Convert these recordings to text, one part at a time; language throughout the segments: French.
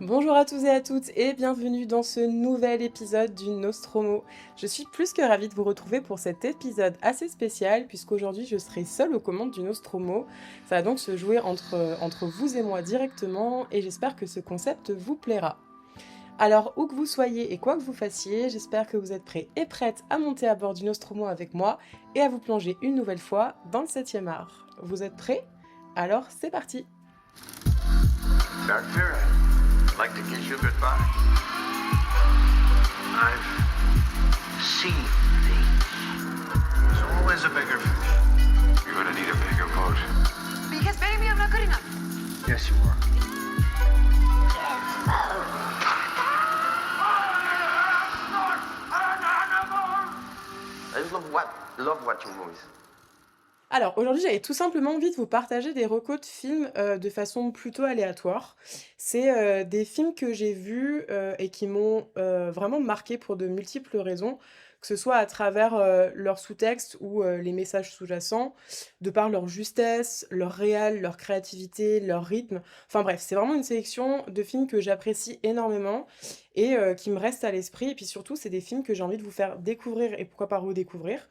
Bonjour à tous et à toutes et bienvenue dans ce nouvel épisode du Nostromo. Je suis plus que ravie de vous retrouver pour cet épisode assez spécial puisqu'aujourd'hui je serai seule aux commandes du Nostromo. Ça va donc se jouer entre vous et moi directement et j'espère que ce concept vous plaira. Alors où que vous soyez et quoi que vous fassiez, j'espère que vous êtes prêts et prêtes à monter à bord du Nostromo avec moi et à vous plonger une nouvelle fois dans le 7e art. Vous êtes prêts? Alors c'est parti! Doctor, I'd like to kiss you goodbye. I've seen things. There's always a bigger fish. You're gonna need a bigger boat. Because maybe I'm not good enough. Yes, you are. I just love watching movies. Alors, aujourd'hui, j'avais tout simplement envie de vous partager des recos de films, de façon plutôt aléatoire. C'est, des films que j'ai vus, et qui m'ont, vraiment marqué pour de multiples raisons, que ce soit à travers, leur sous-texte ou, les messages sous-jacents, de par leur justesse, leur réal, leur créativité, leur rythme. Enfin bref, c'est vraiment une sélection de films que j'apprécie énormément et qui me restent à l'esprit et puis surtout, c'est des films que j'ai envie de vous faire découvrir et pourquoi pas redécouvrir.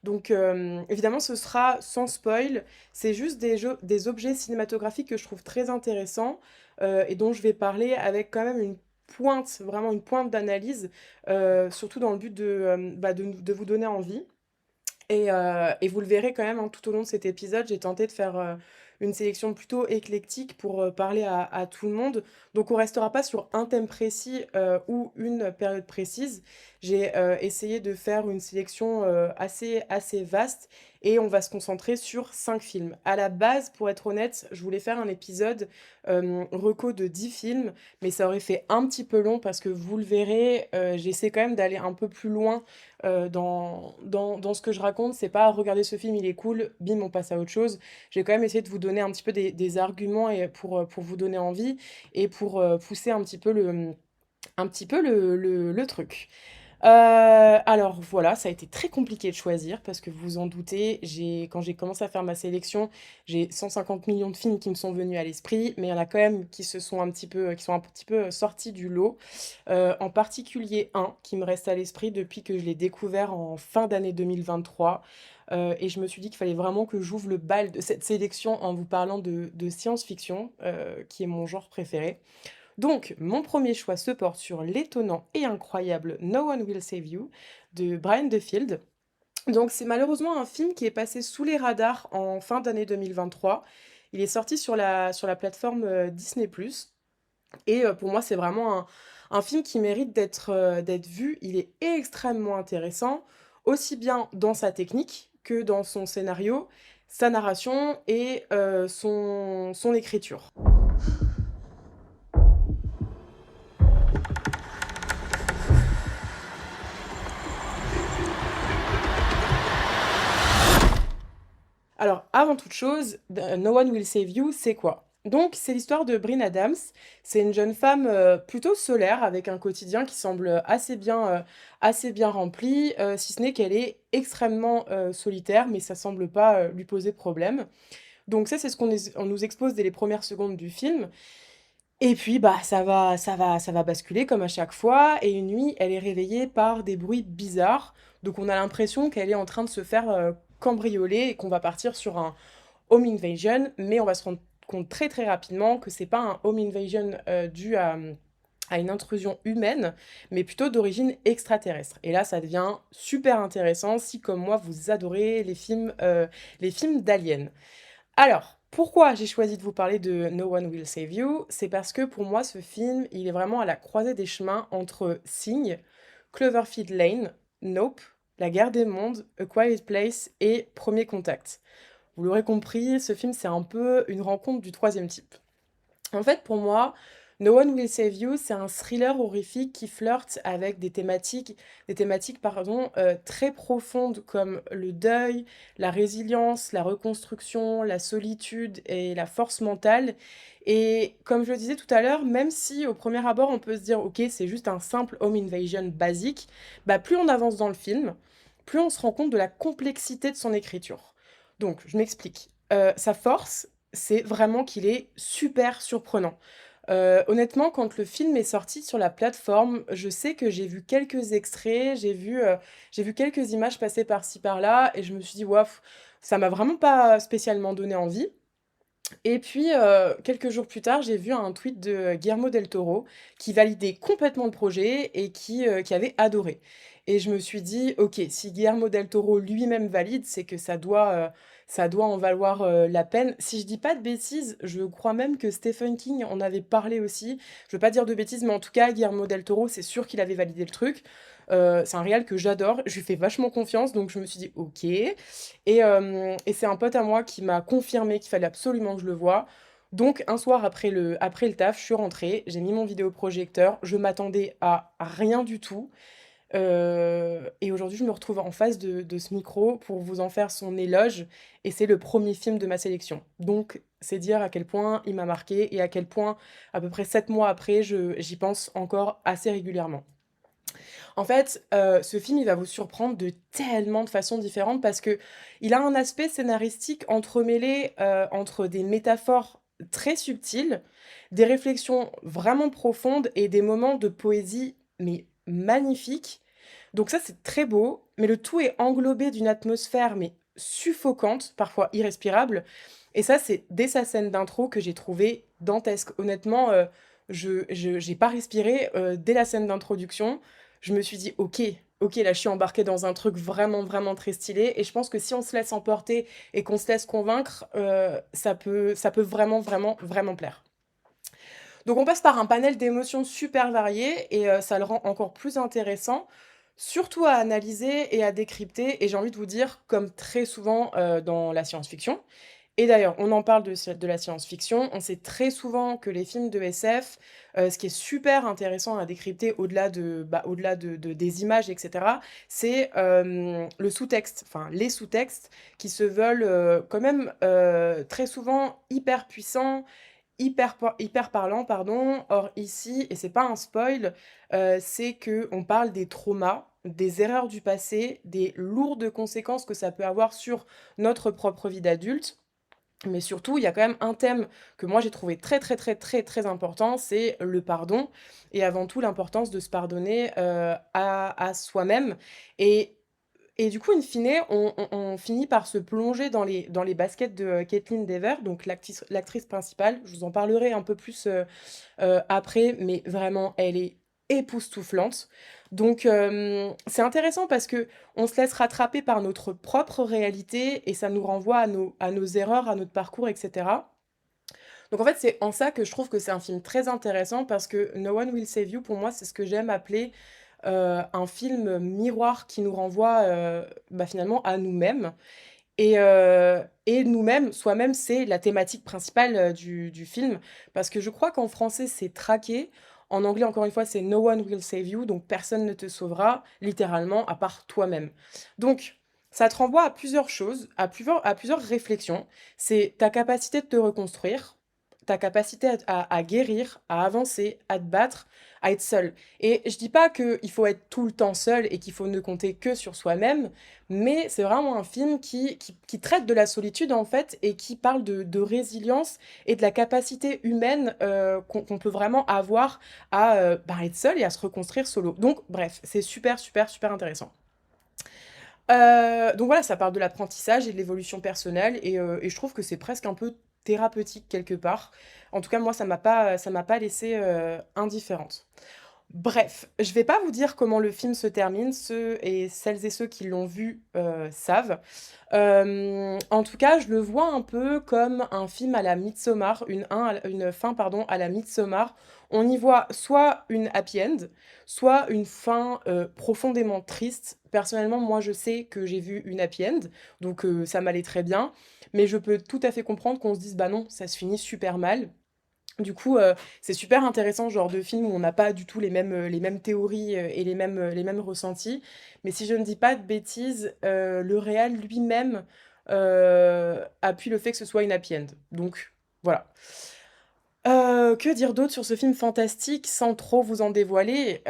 Donc évidemment, ce sera sans spoil. C'est juste des objets cinématographiques que je trouve très intéressants, et dont je vais parler avec quand même une pointe, vraiment une pointe d'analyse, surtout dans le but de vous donner envie. Et vous le verrez quand même, hein, tout au long de cet épisode, j'ai tenté de faire, une sélection plutôt éclectique pour, parler à tout le monde. Donc on restera pas sur un thème précis, ou une période précise. J'ai, essayé de faire une sélection, assez vaste et on va se concentrer sur 5 films. À la base, pour être honnête, je voulais faire un épisode, reco de 10 films, mais ça aurait fait un petit peu long parce que vous le verrez, j'essaie quand même d'aller un peu plus loin dans ce que je raconte. C'est pas regarder ce film, il est cool, bim, on passe à autre chose. J'ai quand même essayé de vous donner un petit peu des arguments et pour vous donner envie et pour pousser un petit peu le truc. Alors voilà, ça a été très compliqué de choisir parce que vous vous en doutez, quand j'ai commencé à faire ma sélection, j'ai 150 millions de films qui me sont venus à l'esprit, mais il y en a quand même qui sont un petit peu sortis du lot. En particulier un qui me reste à l'esprit depuis que je l'ai découvert en fin d'année 2023. Et je me suis dit qu'il fallait vraiment que j'ouvre le bal de cette sélection en vous parlant de science-fiction, qui est mon genre préféré. Donc, mon premier choix se porte sur l'étonnant et incroyable No One Will Save You de Brian De Field. Donc, c'est malheureusement un film qui est passé sous les radars en fin d'année 2023. Il est sorti sur la plateforme Disney+. Et pour moi, c'est vraiment un film qui mérite d'être vu. Il est extrêmement intéressant, aussi bien dans sa technique que dans son scénario, sa narration et son écriture. Alors, avant toute chose, No One Will Save You, c'est quoi? Donc, c'est l'histoire de Bryn Adams. C'est une jeune femme plutôt solaire, avec un quotidien qui semble assez bien rempli, si ce n'est qu'elle est extrêmement solitaire, mais ça semble pas lui poser problème. Donc ça, c'est ce on nous expose dès les premières secondes du film. Et puis, bah, ça va basculer comme à chaque fois. Et une nuit, elle est réveillée par des bruits bizarres. Donc, on a l'impression qu'elle est en train de se faire cambrioler et qu'on va partir sur un home invasion. Mais on va se rendre compte très très rapidement que c'est pas un home invasion dû à une intrusion humaine, mais plutôt d'origine extraterrestre. Et là, ça devient super intéressant si, comme moi, vous adorez les films d'aliens. Alors, pourquoi j'ai choisi de vous parler de No One Will Save You? C'est parce que pour moi, ce film, il est vraiment à la croisée des chemins entre Signe, Cloverfield Lane, Nope, La Guerre des Mondes, A Quiet Place et Premier Contact. Vous l'aurez compris, ce film, c'est un peu une rencontre du troisième type. En fait, pour moi, No One Will Save You, c'est un thriller horrifique qui flirte avec des thématiques pardon, très profondes comme le deuil, la résilience, la reconstruction, la solitude et la force mentale. Et comme je le disais tout à l'heure, même si au premier abord on peut se dire ok c'est juste un simple home invasion basique, bah plus on avance dans le film, plus on se rend compte de la complexité de son écriture. Donc je m'explique. Sa force, c'est vraiment qu'il est super surprenant. Honnêtement, quand le film est sorti sur la plateforme, je sais que j'ai vu quelques extraits, j'ai vu quelques images passer par-ci par-là et je me suis dit: «Waouh, ça m'a vraiment pas spécialement donné envie». Et puis, quelques jours plus tard, j'ai vu un tweet de Guillermo del Toro qui validait complètement le projet et qui avait adoré. Et je me suis dit: «OK, si Guillermo del Toro lui-même valide, c'est que ça doit en valoir, la peine». Si je dis pas de bêtises, je crois même que Stephen King en avait parlé aussi. Je veux pas dire de bêtises, mais en tout cas, Guillermo del Toro, c'est sûr qu'il avait validé le truc. C'est un réal que j'adore, je lui fais vachement confiance, donc je me suis dit: «OK». Et c'est un pote à moi qui m'a confirmé qu'il fallait absolument que je le voie. Donc un soir après le taf, je suis rentrée, j'ai mis mon vidéoprojecteur, je m'attendais à rien du tout, et aujourd'hui je me retrouve en face de ce micro pour vous en faire son éloge et c'est le premier film de ma sélection. Donc c'est dire à quel point il m'a marqué et à quel point, à peu près 7 mois après, je j'y pense encore assez régulièrement. En fait, ce film, il va vous surprendre de tellement de façons différentes parce que il a un aspect scénaristique entremêlé, entre des métaphores très subtiles, des réflexions vraiment profondes et des moments de poésie, mais magnifiques. Donc ça, c'est très beau, mais le tout est englobé d'une atmosphère, mais suffocante, parfois irrespirable. Et ça, c'est dès sa scène d'intro que j'ai trouvé dantesque. Honnêtement, je j'ai pas respiré, dès la scène d'introduction. Je me suis dit: «OK, OK, là, je suis embarquée dans un truc vraiment, vraiment très stylé» et je pense que si on se laisse emporter et qu'on se laisse convaincre, ça peut vraiment, vraiment, vraiment plaire. Donc on passe par un panel d'émotions super variées et ça le rend encore plus intéressant, surtout à analyser et à décrypter et j'ai envie de vous dire, comme très souvent, dans la science-fiction et d'ailleurs, on en parle de la science-fiction, on sait très souvent que les films de SF, ce qui est super intéressant à décrypter au-delà de des images et cetera, c'est, le sous-texte, enfin les sous-textes qui se veulent, quand même, très souvent hyper puissants, hyper parlant, pardon. Or ici, et c'est pas un spoil, c'est que on parle des traumas, des erreurs du passé, des lourdes conséquences que ça peut avoir sur notre propre vie d'adulte. Mais surtout, il y a quand même un thème que moi j'ai trouvé très, très, très, très, très important, c'est le pardon et avant tout l'importance de se pardonner, à soi-même et et du coup, in fine, on finit par se plonger dans les baskets de, Kaitlyn Dever, donc l'actrice principale. Je vous en parlerai un peu plus, après, mais vraiment, elle est époustouflante. Donc, c'est intéressant parce que on se laisse rattraper par notre propre réalité et ça nous renvoie à nos erreurs, à notre parcours et cetera. Donc en fait, c'est en ça que je trouve que c'est un film très intéressant parce que No One Will Save You, pour moi, c'est ce que j'aime appeler, un film miroir qui nous renvoie, finalement à nous-mêmes et nous-mêmes, soi-même, c'est la thématique principale, du film. Parce que je crois qu'en français, c'est «traquer», en anglais, encore une fois, c'est «No one will save you», donc personne ne te sauvera, littéralement, à part toi-même. Donc ça te renvoie à plusieurs choses, à plusieurs réflexions. C'est ta capacité de te reconstruire, ta capacité à guérir, à avancer, à te battre, à être seul. Et je dis pas qu'il faut être tout le temps seul et qu'il faut ne compter que sur soi-même, mais c'est vraiment un film qui traite de la solitude, en fait, et qui parle de résilience et de la capacité humaine, qu'on peut vraiment avoir à, être seul et à se reconstruire solo. Donc bref, c'est super, super, super intéressant. Donc voilà, ça parle de l'apprentissage et de l'évolution personnelle et je trouve que c'est presque un peu thérapeutique quelque part. En tout cas, moi, ça m'a pas laissée, indifférente. Bref, je vais pas vous dire comment le film se termine, celles et ceux qui l'ont vu, savent. En tout cas, je le vois un peu comme un film à la Midsommar, une fin, pardon, à la Midsommar. On y voit soit une happy end, soit une fin, profondément triste. Personnellement, moi, je sais que j'ai vu une happy end, donc ça m'allait très bien, mais je peux tout à fait comprendre qu'on se dise: «Bah non, ça se finit super mal». Du coup, c'est super intéressant ce genre de film où on n'a pas du tout les mêmes théories, et les mêmes ressentis. Mais si je ne dis pas de bêtises, le réal lui-même, appuie le fait que ce soit une happy end. Donc voilà. Que dire d'autre sur ce film fantastique sans trop vous en dévoiler?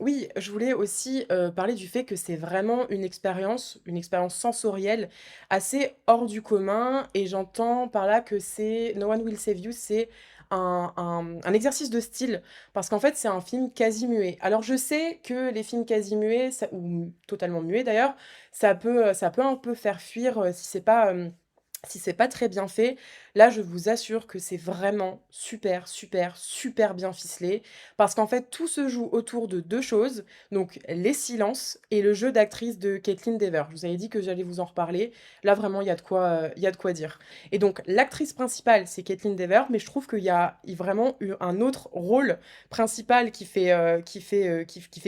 Oui, je voulais aussi, parler du fait que c'est vraiment une expérience sensorielle assez hors du commun et j'entends par là que c'est No One Will Save You, c'est un exercice de style parce qu'en fait, c'est un film quasi muet. Alors je sais que les films quasi muets ça ou totalement muets d'ailleurs, ça peut un peu faire fuir, si c'est pas très bien fait. Là, je vous assure que c'est vraiment super, super, super bien ficelé parce qu'en fait, tout se joue autour de 2 choses, donc les silences et le jeu d'actrice de Kaitlyn Dever. Je vous avais dit que j'allais vous en reparler. Là, vraiment, il y a de quoi dire. Et donc l'actrice principale, c'est Kaitlyn Dever, mais je trouve qu'il y a vraiment eu un autre rôle principal qui fait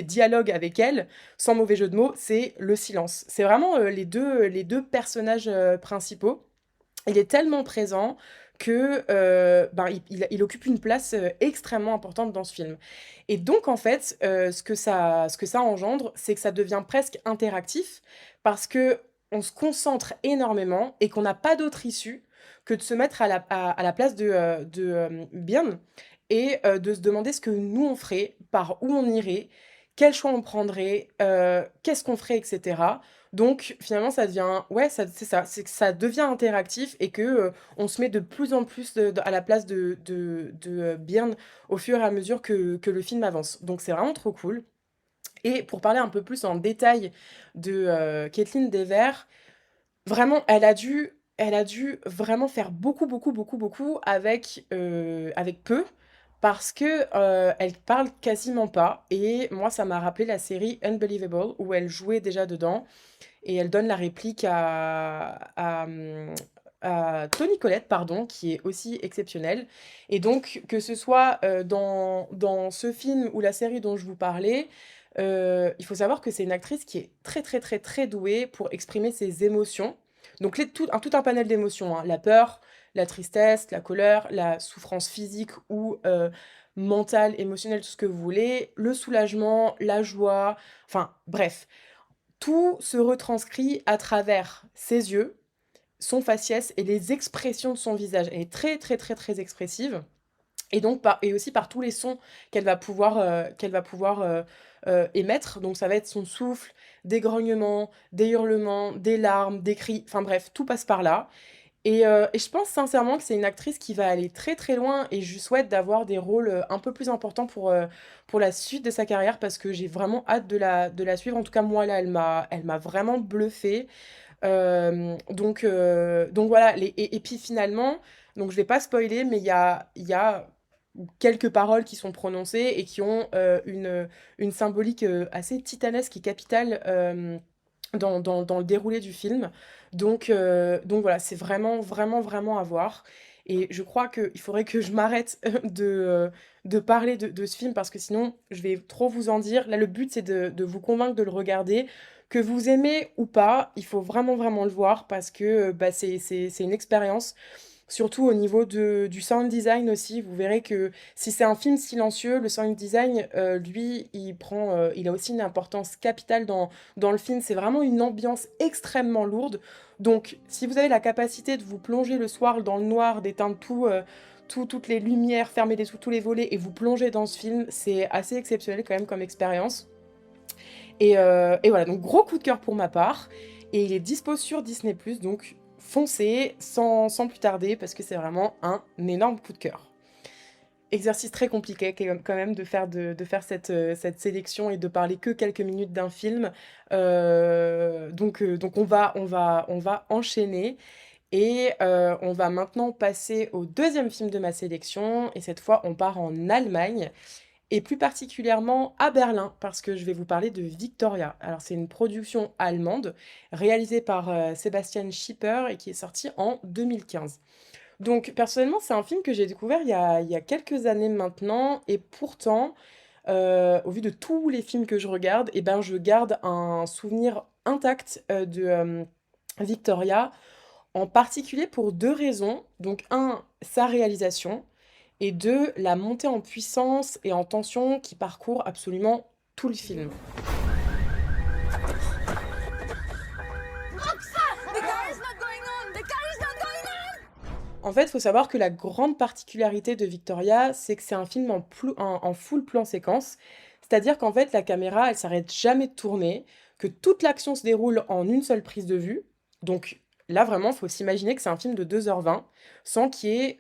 dialogue avec elle, sans mauvais jeu de mots, c'est le silence. C'est vraiment, les 2 personnages, principaux. Il est tellement présent que, ben, il occupe une place, extrêmement importante dans ce film et donc en fait, ce que ça engendre, c'est que ça devient presque interactif parce qu'on se concentre énormément et qu'on n'a pas d'autre issue que de se mettre à la place Byrne et de se demander ce que nous on ferait, par où on irait, quel choix on prendrait, qu'est-ce qu'on ferait et cetera. Donc finalement, ça devient ouais, ça c'est ça, c'est que ça devient interactif et que, on se met de plus en plus à la place Byrne au fur et à mesure que le film avance. Donc c'est vraiment trop cool et pour parler un peu plus en détail de, Kaitlyn Dever, vraiment, elle a dû vraiment faire beaucoup, beaucoup, beaucoup, beaucoup avec peu parce que, elle parle quasiment pas et moi, ça m'a rappelé la série Unbelievable où elle jouait déjà dedans et elle donne la réplique à Toni Collette, pardon, qui est aussi exceptionnelle. Et donc, que ce soit dans ce film ou la série dont je vous parlais, il faut savoir que c'est une actrice qui est très, très, très, très douée pour exprimer ses émotions. Donc, tout un panel d'émotions, hein, la peur, la tristesse, la colère, la souffrance physique ou mentale, émotionnelle, tout ce que vous voulez, le soulagement, la joie, enfin bref, tout se retranscrit à travers ses yeux, son faciès et les expressions de son visage. Elle est très, très, très, très expressive et donc et aussi par tous les sons qu'elle va pouvoir, émettre. Donc ça va être son souffle, des grognements, des hurlements, des larmes, des cris, enfin bref, tout passe par là et je pense sincèrement que c'est une actrice qui va aller très, très loin et je lui souhaite d'avoir des rôles, un peu plus importants pour la suite de sa carrière parce que j'ai vraiment hâte de la suivre. En tout cas, moi, là, elle m'a vraiment bluffée. Donc voilà, et puis finalement, donc je vais pas spoiler, mais il y a quelques paroles qui sont prononcées et qui ont, une symbolique, assez titanesque et capitale, dans le déroulé du film. Donc voilà, c'est vraiment, vraiment, vraiment à voir et je crois qu'il faudrait que je m'arrête de parler de ce film parce que sinon je vais trop vous en dire. Là, le but, c'est de vous convaincre de le regarder. Que vous aimez ou pas, il faut vraiment, vraiment le voir parce que, bah, c'est une expérience. Surtout au niveau du sound design aussi, vous verrez que si c'est un film silencieux, le sound design, lui, il a aussi une importance capitale dans le film. C'est vraiment une ambiance extrêmement lourde. Donc, si vous avez la capacité de vous plonger le soir dans le noir, d'éteindre toutes les lumières, fermer tous les volets et vous plonger dans ce film, c'est assez exceptionnel quand même comme expérience. Et voilà, donc gros coup de cœur pour ma part. Et il est dispo sur Disney+, donc foncez sans plus tarder parce que c'est vraiment un énorme coup de cœur. Exercice très compliqué quand même de faire cette sélection et de parler que quelques minutes d'un film. Donc on va enchaîner et on va maintenant passer au deuxième film de ma sélection et cette fois on part en Allemagne et plus particulièrement à Berlin, parce que je vais vous parler de Victoria. Alors c'est une production allemande réalisée par Sebastian Schipper et qui est sortie en 2015. Donc personnellement, c'est un film que j'ai découvert il y a quelques années maintenant, et pourtant, au vu de tous les films que je regarde, eh ben, je garde un souvenir intact de Victoria, en particulier pour deux raisons. Donc un, sa réalisation, et deux, la montée en puissance et en tension qui parcourt absolument tout le film. En fait, il faut savoir que la grande particularité de Victoria, c'est que c'est un film en full plan séquence. C'est-à-dire qu'en fait, la caméra, elle s'arrête jamais de tourner, que toute l'action se déroule en une seule prise de vue. Donc là, vraiment, il faut s'imaginer que c'est un film de 2h20, sans qu'il y ait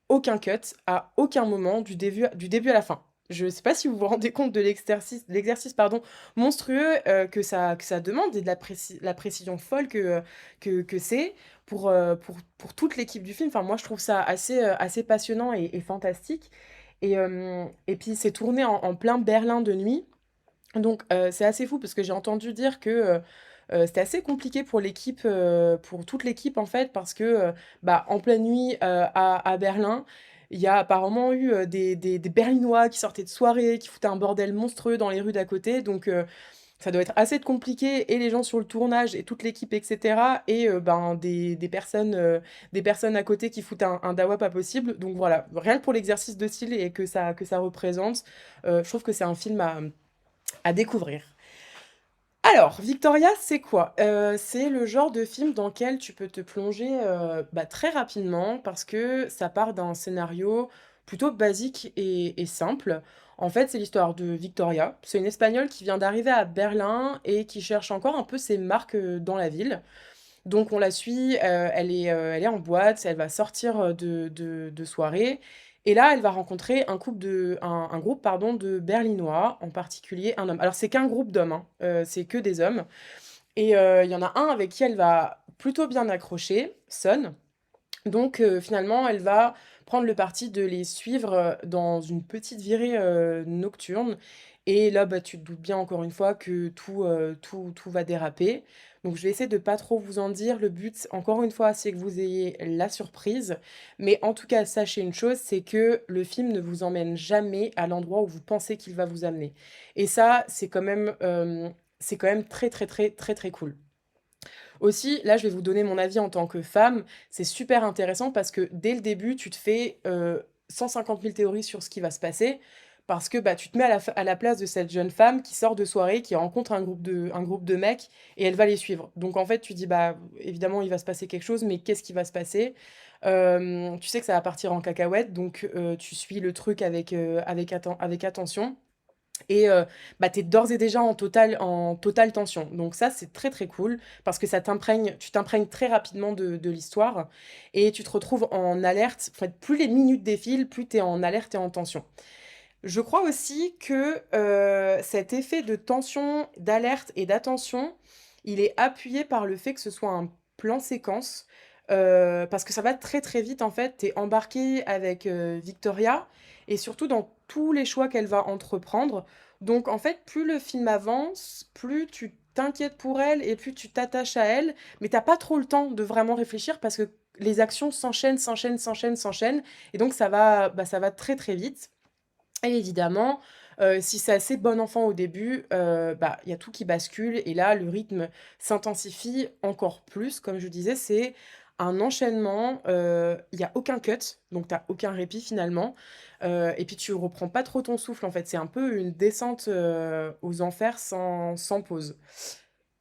aucun cut à aucun moment du début à la fin. Je sais pas si vous vous rendez compte de l'exercice, pardon, monstrueux, que ça demande et de la précision folle que c'est pour toute l'équipe du film. Enfin, moi, je trouve ça assez passionnant et fantastique et puis c'est tourné en plein Berlin de nuit. Donc c'est assez fou parce que j'ai entendu dire que, c'était assez compliqué pour l'équipe, pour toute l'équipe en fait parce que, bah, en pleine nuit, à Berlin, il y a apparemment eu, des Berlinois qui sortaient de soirée, qui foutaient un bordel monstrueux dans les rues d'à côté donc ça doit être assez compliqué et les gens sur le tournage et toute l'équipe et cetera et ben, des personnes à côté qui foutent un dawa pas possible donc voilà, rien que pour l'exercice de style et que ça représente, je trouve que c'est un film à découvrir. Alors, Victoria, c'est quoi? C'est le genre de film dans lequel tu peux te plonger, bah, très rapidement parce que ça part d'un scénario plutôt basique et simple. En fait, c'est l'histoire de Victoria. C'est une Espagnole qui vient d'arriver à Berlin et qui cherche encore un peu ses marques, dans la ville. Donc on la suit, elle est en boîte, elle va sortir, de soirée et là, elle va rencontrer un groupe, pardon, de Berlinois, en particulier un homme. Alors c'est qu'un groupe d'hommes, hein, c'est que des hommes et il y en a un avec qui elle va plutôt bien accrocher, Son. Donc finalement, elle va prendre le parti de les suivre, dans une petite virée, nocturne et là, bah, tu te doutes bien encore une fois que tout va déraper. Donc je vais essayer de pas trop vous en dire. Le but, encore une fois, c'est que vous ayez la surprise. Mais en tout cas, sachez une chose, c'est que le film ne vous emmène jamais à l'endroit où vous pensez qu'il va vous amener. Et ça, c'est quand même très, très, très, très, très cool. Aussi, là, je vais vous donner mon avis en tant que femme. C'est super intéressant parce que dès le début, tu te fais 150 000 théories sur ce qui va se passer. Parce que bah, tu te mets à la place de cette jeune femme qui sort de soirée, qui rencontre un groupe de mecs et elle va les suivre. Donc en fait, tu dis, bah évidemment, il va se passer quelque chose, mais qu'est-ce qui va se passer? Tu sais que ça va partir en cacahuète, donc tu suis le truc avec attention. Et bah, tu es d'ores et déjà en totale tension. Donc ça, c'est très, très cool parce que tu t'imprègnes très rapidement de l'histoire et tu te retrouves en alerte. En fait, plus les minutes défilent, plus tu es en alerte et en tension. Je crois aussi que, cet effet de tension, d'alerte et d'attention, il est appuyé par le fait que ce soit un plan séquence, parce que ça va très, très vite en fait. Tu es embarqué avec, Victoria et surtout dans tous les choix qu'elle va entreprendre. Donc en fait, plus le film avance, plus tu t'inquiètes pour elle et plus tu t'attaches à elle, mais tu pas trop le temps de vraiment réfléchir parce que les actions s'enchaînent, s'enchaînent, s'enchaînent, s'enchaînent et donc ça va très, très vite. Et évidemment, si c'est assez bon enfant au début, bah, il y a tout qui bascule et là, le rythme s'intensifie encore plus. Comme je disais, c'est un enchaînement, il y a aucun cut, donc tu as aucun répit finalement, et puis tu reprends pas trop ton souffle en fait. C'est un peu une descente, aux enfers sans pause.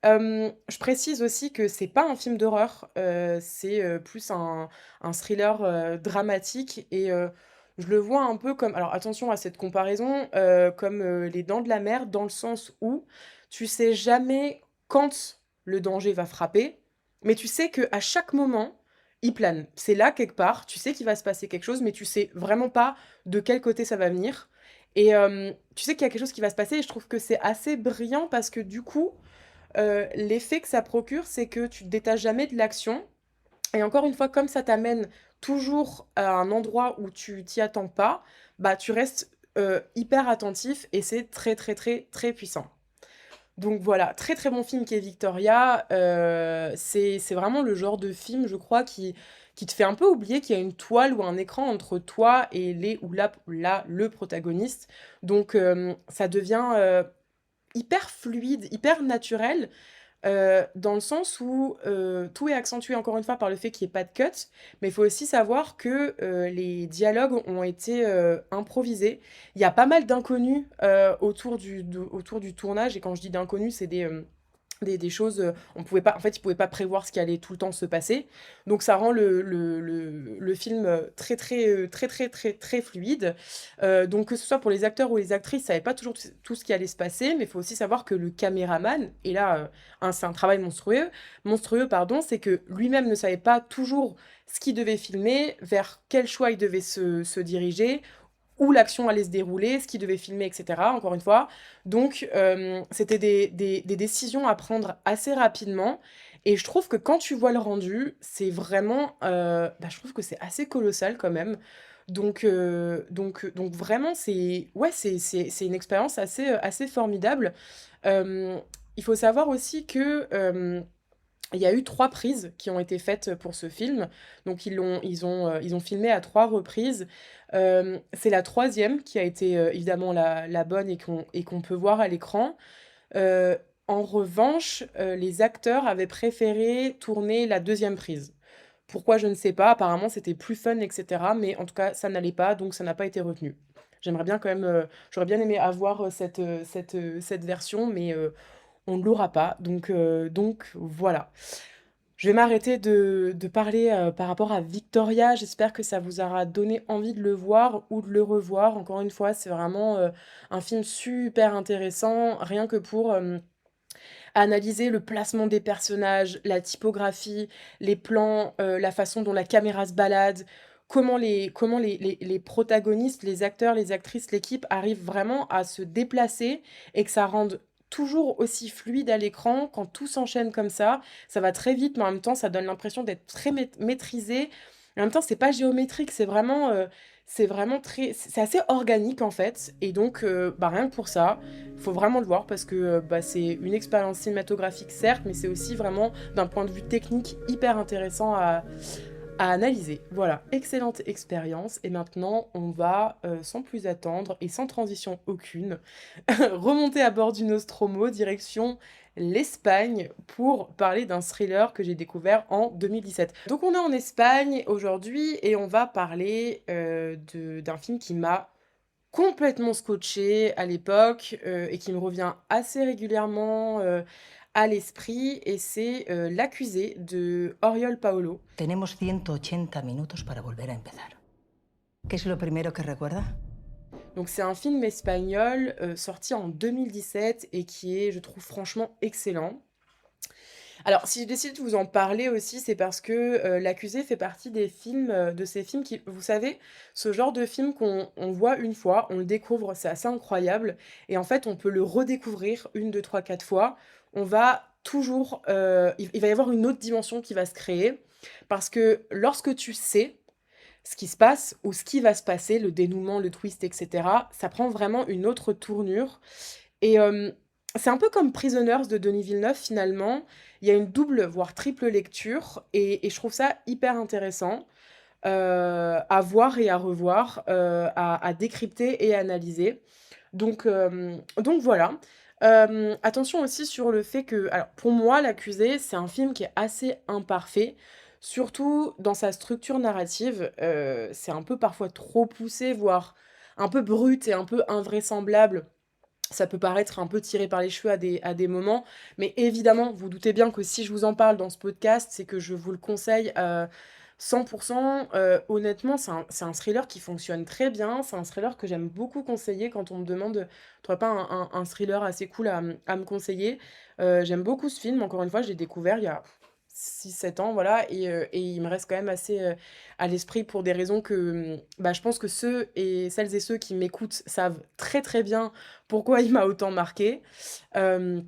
Je précise aussi que c'est pas un film d'horreur, c'est, plus un thriller, dramatique et je le vois un peu comme alors attention à cette comparaison, comme, Les Dents de la Mer dans le sens où tu sais jamais quand le danger va frapper, mais tu sais qu'à chaque moment, il plane. C'est là quelque part, tu sais qu'il va se passer quelque chose, mais tu sais vraiment pas de quel côté ça va venir et tu sais qu'il y a quelque chose qui va se passer et je trouve que c'est assez brillant parce que du coup, l'effet que ça procure, c'est que tu te détaches jamais de l'action et encore une fois, comme ça t'amène toujours à un endroit où tu t'y attends pas, bah, tu restes, hyper attentif et c'est très, très, très, très puissant. Donc voilà, très, très bon film qui est Victoria, c'est vraiment le genre de film, je crois, qui te fait un peu oublier qu'il y a une toile ou un écran entre toi et les ou la le protagoniste. Donc ça devient, hyper fluide, hyper naturel, dans le sens où, tout est accentué encore une fois par le fait qu'il y ait pas de cut, mais il faut aussi savoir que, les dialogues ont été, improvisés. Il y a pas mal d'inconnus, autour du tournage et quand je dis d'inconnus, c'est des choses, on pouvait pas en fait, ils pouvaient pas prévoir ce qui allait tout le temps se passer. Donc ça rend le film, très fluide. Donc que ce soit pour les acteurs ou les actrices, ils savaient pas toujours tout ce qui allait se passer, mais il faut aussi savoir que le caméraman et là, c'est un travail monstrueux, pardon, c'est que lui-même ne savait pas toujours ce qu'il devait filmer, vers quel choix il devait se diriger, où l'action allait se dérouler, ce qu'il devait filmer, et cetera, encore une fois. Donc, c'était des décisions à prendre assez rapidement et je trouve que quand tu vois le rendu, c'est vraiment, je trouve que c'est assez colossal quand même. Donc vraiment c'est ouais, c'est une expérience assez formidable. Hem, il faut savoir aussi que, il y a eu 3 prises qui ont été faites pour ce film. Donc ils ont filmé à 3 reprises. C'est la troisième qui a été, évidemment la bonne et qu'on peut voir à l'écran. Heu, En revanche, les acteurs avaient préféré tourner la deuxième prise. Pourquoi? Je ne sais pas. Apparemment, c'était plus fun et cetera, mais en tout cas, ça n'allait pas, donc ça n'a pas été retenu. J'aimerais bien quand même, j'aurais bien aimé avoir, cette version, mais on ne l'aura pas, donc voilà. Je vais m'arrêter de parler, par rapport à Victoria. J'espère que ça vous aura donné envie de le voir ou de le revoir. Encore une fois, c'est vraiment, un film super intéressant, rien que pour, analyser le placement des personnages, la typographie, les plans, la façon dont la caméra se balade, comment les protagonistes, les acteurs, les actrices, l'équipe arrivent vraiment à se déplacer et que ça rende toujours aussi fluide à l'écran quand tout s'enchaîne comme ça. Ça va très vite, mais en même temps, ça donne l'impression d'être très maîtrisé. En même temps, c'est pas géométrique, c'est vraiment c'est assez organique en fait. Et donc, rien que pour ça, il faut vraiment le voir parce que c'est une expérience cinématographique certes, mais c'est aussi vraiment d'un point de vue technique hyper intéressant à analyser. Voilà, excellente expérience. Et maintenant, on va, sans plus attendre et sans transition aucune, remonter à bord du Nostromo, direction l'Espagne, pour parler d'un thriller que j'ai découvert en 2017. Donc on est en Espagne aujourd'hui et on va parler d'un film qui m'a complètement scotché à l'époque, et qui me revient assez régulièrement, à l'esprit et c'est, L'accusé de Oriol Paulo. Tenemos 180 minutos para volver a empezar. ¿Qué es lo primero que recuerda? Donc c'est un film espagnol, sorti en 2017 et qui est, je trouve, franchement excellent. Alors, si j'ai décidé de vous en parler aussi, c'est parce que, L'accusé fait partie des films, de ces films qui vous savez, ce genre de film qu'on voit une fois, on le découvre, c'est assez incroyable et en fait, on peut le redécouvrir une, deux, trois, 4 fois. On va toujours, il va y avoir une autre dimension qui va se créer parce que lorsque tu sais ce qui se passe ou ce qui va se passer, le dénouement, le twist et cetera, ça prend vraiment une autre tournure et c'est un peu comme Prisoners de Denis Villeneuve finalement. Il y a une double, voire triple lecture et je trouve ça hyper intéressant, à voir et à revoir, à décrypter et à analyser. Donc voilà. Attention aussi sur le fait que alors pour moi, L'accusé, c'est un film qui est assez imparfait, surtout dans sa structure narrative. C'est un peu parfois trop poussé, voire un peu brut et un peu invraisemblable. Ça peut paraître un peu tiré par les cheveux à des moments, mais évidemment, vous doutez bien que si je vous en parle dans ce podcast, c'est que je vous le conseille, 100. Honnêtement, c'est un thriller qui fonctionne très bien. C'est un thriller que j'aime beaucoup conseiller quand on me demande: «Tu aurais pas un thriller assez cool à me conseiller?» J'aime beaucoup ce film. Encore une fois, je l'ai découvert il y a 6-7 ans, voilà et il me reste quand même assez, à l'esprit pour des raisons que, je pense que celles et ceux qui m'écoutent savent très, très bien pourquoi il m'a autant marqué. Hem,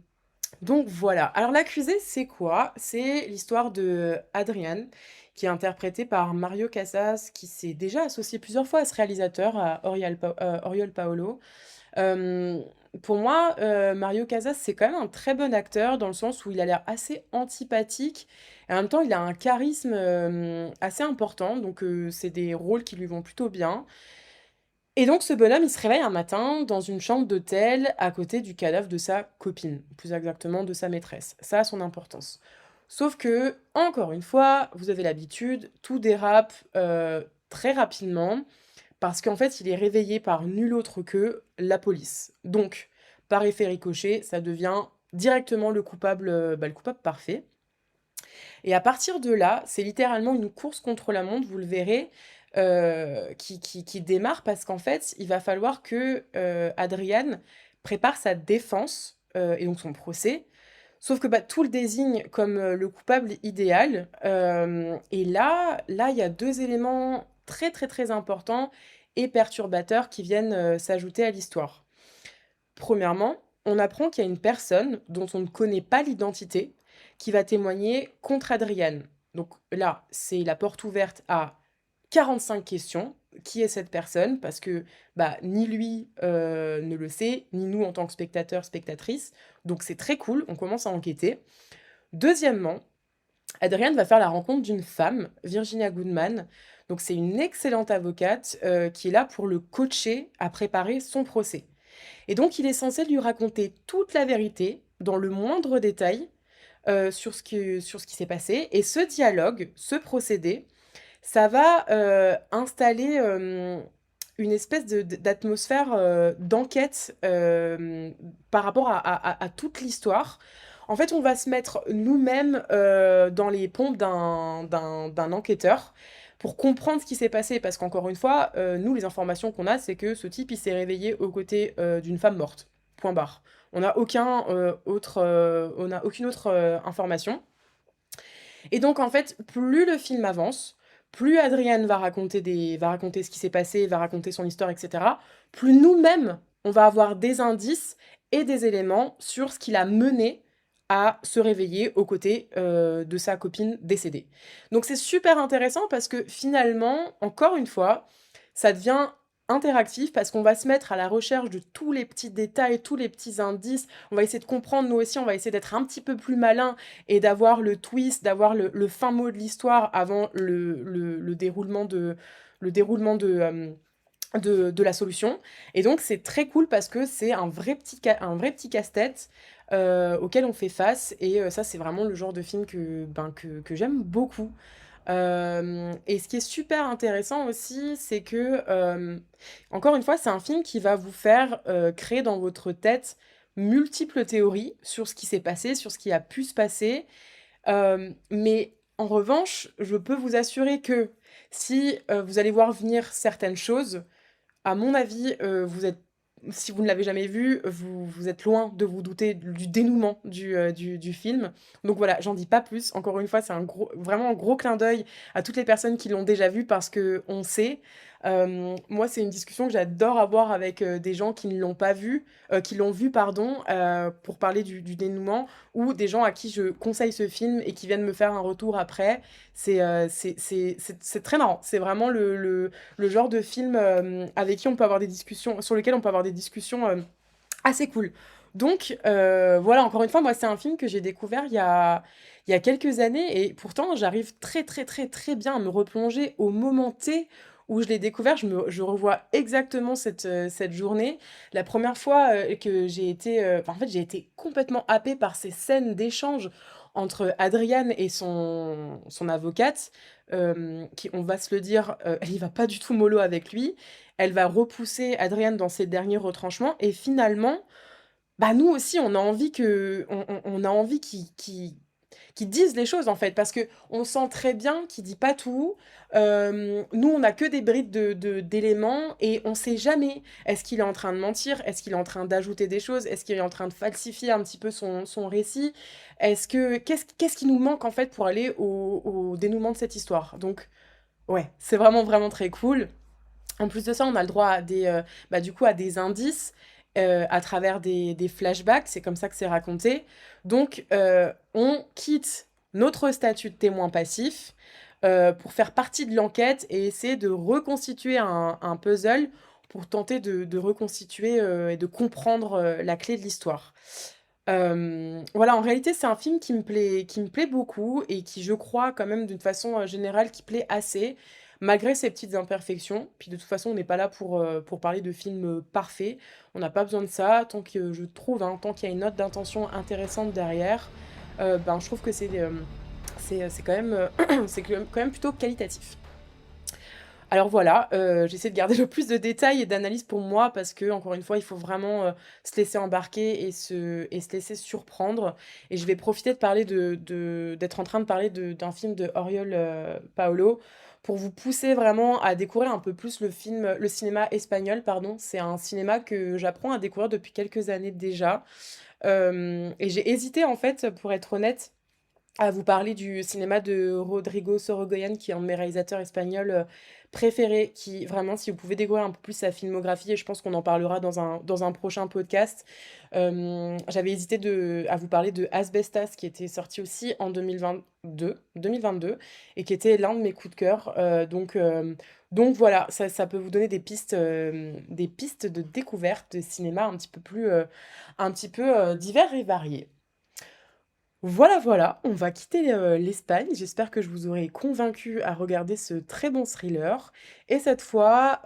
donc voilà. Alors L'accusé, c'est quoi? C'est l'histoire de Adrián, qui est interprété par Mario Casas, qui s'est déjà associé plusieurs fois à ce réalisateur, à Oriol Paulo. Hem, pour moi, Mario Casas, c'est quand même un très bon acteur dans le sens où il a l'air assez antipathique et en même temps, il a un charisme, assez important donc c'est des rôles qui lui vont plutôt bien et donc ce bonhomme, il se réveille un matin dans une chambre d'hôtel à côté du cadavre de sa copine, plus exactement de sa maîtresse. Ça a son importance. Sauf que, encore une fois, vous avez l'habitude, tout dérape, très rapidement parce qu'en fait, il est réveillé par nul autre que la police. Donc, par effet ricochet, ça devient directement le coupable parfait. Et à partir de là, c'est littéralement une course contre la montre, vous le verrez, qui démarre parce qu'en fait, il va falloir que, Adrian prépare sa défense, et donc son procès. Sauf que, bah, tout le désigne comme, le coupable idéal, et là, il y a 2 éléments très, très, très importants et perturbateurs qui viennent, s'ajouter à l'histoire. Premièrement, on apprend qu'il y a une personne dont on ne connaît pas l'identité qui va témoigner contre Adrian. Donc là, c'est la porte ouverte à 45 questions. Qui est cette personne? Parce que bah, ni lui ne le sait, ni nous en tant que spectateurs, spectatrices. Donc c'est très cool, on commence à enquêter. Deuxièmement, Adrian va faire la rencontre d'une femme, Virginia Goodman. Donc c'est une excellente avocate qui est là pour le coacher à préparer son procès. Et donc, il est censé lui raconter toute la vérité, dans le moindre détail, sur ce qui s'est passé. Et ce dialogue, ce procédé, ça va installer une espèce d'atmosphère d'enquête par rapport à toute l'histoire. En fait, on va se mettre nous-mêmes dans les pompes d'un enquêteur pour comprendre ce qui s'est passé. Parce qu'encore une fois, nous, les informations qu'on a, c'est que ce type, il s'est réveillé aux côtés d'une femme morte. Point barre. On n'a aucune autre information. Et donc, en fait, plus le film avance, plus Adrian va raconter ce qui s'est passé, va raconter son histoire, etc., plus nous-mêmes, on va avoir des indices et des éléments sur ce qu'il a mené à se réveiller aux côtés de sa copine décédée. Donc c'est super intéressant parce que finalement, encore une fois, ça devient interactif parce qu'on va se mettre à la recherche de tous les petits détails, tous les petits indices. On va essayer de comprendre, nous aussi, on va essayer d'être un petit peu plus malin et d'avoir le twist, d'avoir le fin mot de l'histoire avant le déroulement de la solution. Et donc, c'est très cool parce que c'est un vrai petit casse-tête auquel on fait face. Et ça, c'est vraiment le genre de film que j'aime beaucoup. Et ce qui est super intéressant aussi, c'est que, encore une fois, c'est un film qui va vous faire créer dans votre tête multiples théories sur ce qui s'est passé, sur ce qui a pu se passer. Mais en revanche, je peux vous assurer que si vous allez voir venir certaines choses, à mon avis, si vous ne l'avez jamais vu, vous êtes loin de vous douter du dénouement du film. Donc voilà, j'en dis pas plus. Encore une fois, c'est vraiment un gros clin d'œil à toutes les personnes qui l'ont déjà vu parce que on sait. Moi, c'est une discussion que j'adore avoir avec des gens qui ne l'ont pas vu, qui l'ont vu, pardon, pour parler du dénouement, ou des gens à qui je conseille ce film et qui viennent me faire un retour après. C'est très marrant. C'est vraiment le genre de film avec qui on peut avoir des discussions, sur lequel on peut avoir des discussions assez cool. Donc voilà, encore une fois, moi, c'est un film que j'ai découvert il y a quelques années et pourtant, j'arrive très, très, très, très bien à me replonger au moment T où je l'ai découvert. Je revois exactement cette journée. La première fois que j'ai été... en fait, j'ai été complètement happée par ces scènes d'échange entre Adrian et son avocate, qui, on va se le dire, elle y va pas du tout mollo avec lui. Elle va repousser Adrian dans ses derniers retranchements. Et finalement, bah nous aussi, on a envie qu'ils disent les choses en fait, parce que on sent très bien qu'il dit pas tout. Nous, on a que des brides d'éléments et on sait jamais. Est-ce qu'il est en train de mentir? Est-ce qu'il est en train d'ajouter des choses? Est-ce qu'il est en train de falsifier un petit peu son récit? Qu'est-ce qui nous manque en fait pour aller au dénouement de cette histoire? Donc, ouais, c'est vraiment, vraiment très cool. En plus de ça, on a le droit à du coup, à des indices à travers des flashbacks. C'est comme ça que c'est raconté. Donc, on quitte notre statut de témoin passif pour faire partie de l'enquête et essayer de reconstituer un puzzle pour tenter de reconstituer et de comprendre la clé de l'histoire. Voilà, en réalité, c'est un film qui me plaît beaucoup et qui, je crois, quand même, d'une façon générale, qui plaît assez, malgré ses petites imperfections. Puis de toute façon, on n'est pas là pour parler de films parfaits. On n'a pas besoin de ça. Tant que je trouve, hein, tant qu'il y a une note d'intention intéressante derrière, je trouve que c'est quand même, c'est quand même plutôt qualitatif. Alors voilà, j'essaie de garder le plus de détails et d'analyse pour moi parce que encore une fois, il faut vraiment, se laisser embarquer et se laisser surprendre et je vais profiter de parler d'être en train de parler d'un film de Oriol, Paulo pour vous pousser vraiment à découvrir un peu plus le cinéma espagnol, pardon. C'est un cinéma que j'apprends à découvrir depuis quelques années déjà, et j'ai hésité en fait, pour être honnête, à vous parler du cinéma de Rodrigo Sorogoyen, qui est un de mes réalisateurs espagnols préférés, qui vraiment, si vous pouvez découvrir un peu plus sa filmographie, et je pense qu'on en parlera dans un prochain podcast, j'avais hésité à vous parler de Asbestas, qui était sorti aussi en 2022, et qui était l'un de mes coups de cœur. Donc voilà, ça peut vous donner des pistes de découverte de cinéma un petit peu divers et variés. Voilà, voilà, on va quitter, l'Espagne. J'espère que je vous aurai convaincu à regarder ce très bon thriller et cette fois,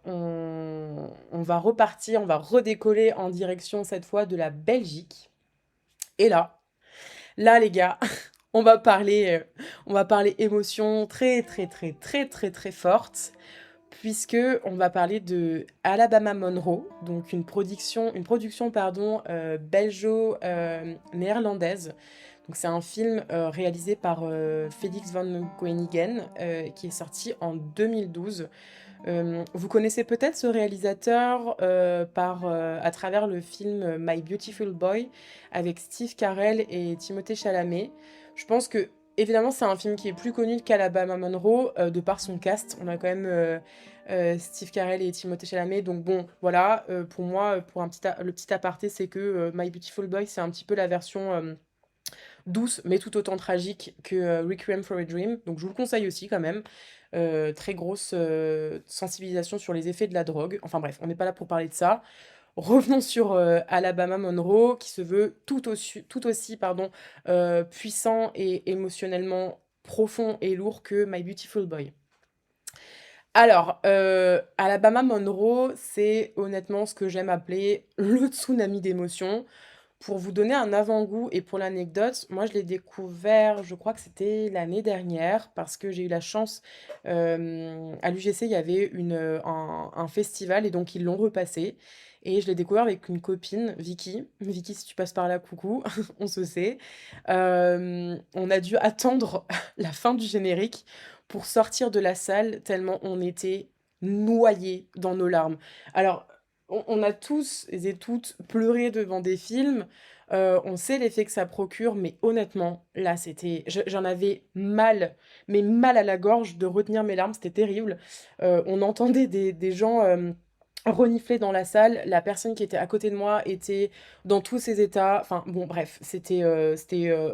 on va repartir, on va redécoller en direction cette fois de la Belgique et là les gars, on va parler émotions très, très, très, très, très, très fortes puisque on va parler de Alabama Monroe, donc une production pardon, belgeo-néerlandaise. Donc c'est un film réalisé par Félix van Koenigen qui est sorti en 2012. Vous connaissez peut-être ce réalisateur à travers le film My Beautiful Boy avec Steve Carell et Timothée Chalamet. Je pense que évidemment c'est un film qui est plus connu qu'Alabama Monroe de par son cast. On a quand même Steve Carell et Timothée Chalamet. Donc bon, voilà, pour moi, le petit aparté, c'est que My Beautiful Boy, c'est un petit peu la version douce, mais tout autant tragique que Requiem for a Dream. Donc je vous le conseille aussi quand même. Très grosse sensibilisation sur les effets de la drogue. Enfin bref, on n'est pas là pour parler de ça. Revenons sur Alabama Monroe, qui se veut tout aussi pardon, puissant et émotionnellement profond et lourd que My Beautiful Boy. Alors, Alabama Monroe, c'est honnêtement ce que j'aime appeler le tsunami d'émotions. Pour vous donner un avant-goût et pour l'anecdote, moi je l'ai découvert, je crois que c'était l'année dernière, parce que j'ai eu la chance, à l'UGC, il y avait un festival et donc ils l'ont repassé. Et je l'ai découvert avec une copine, Vicky. Vicky, si tu passes par là, coucou, on se sait. On a dû attendre la fin du générique pour sortir de la salle, tellement on était noyés dans nos larmes. Alors, on a tous et toutes pleuré devant des films, on sait l'effet que ça procure, mais honnêtement, là, j'en avais mal, mais mal à la gorge de retenir mes larmes, c'était terrible. On entendait des gens, renifler dans la salle, la personne qui était à côté de moi était dans tous ses états, enfin bon bref, c'était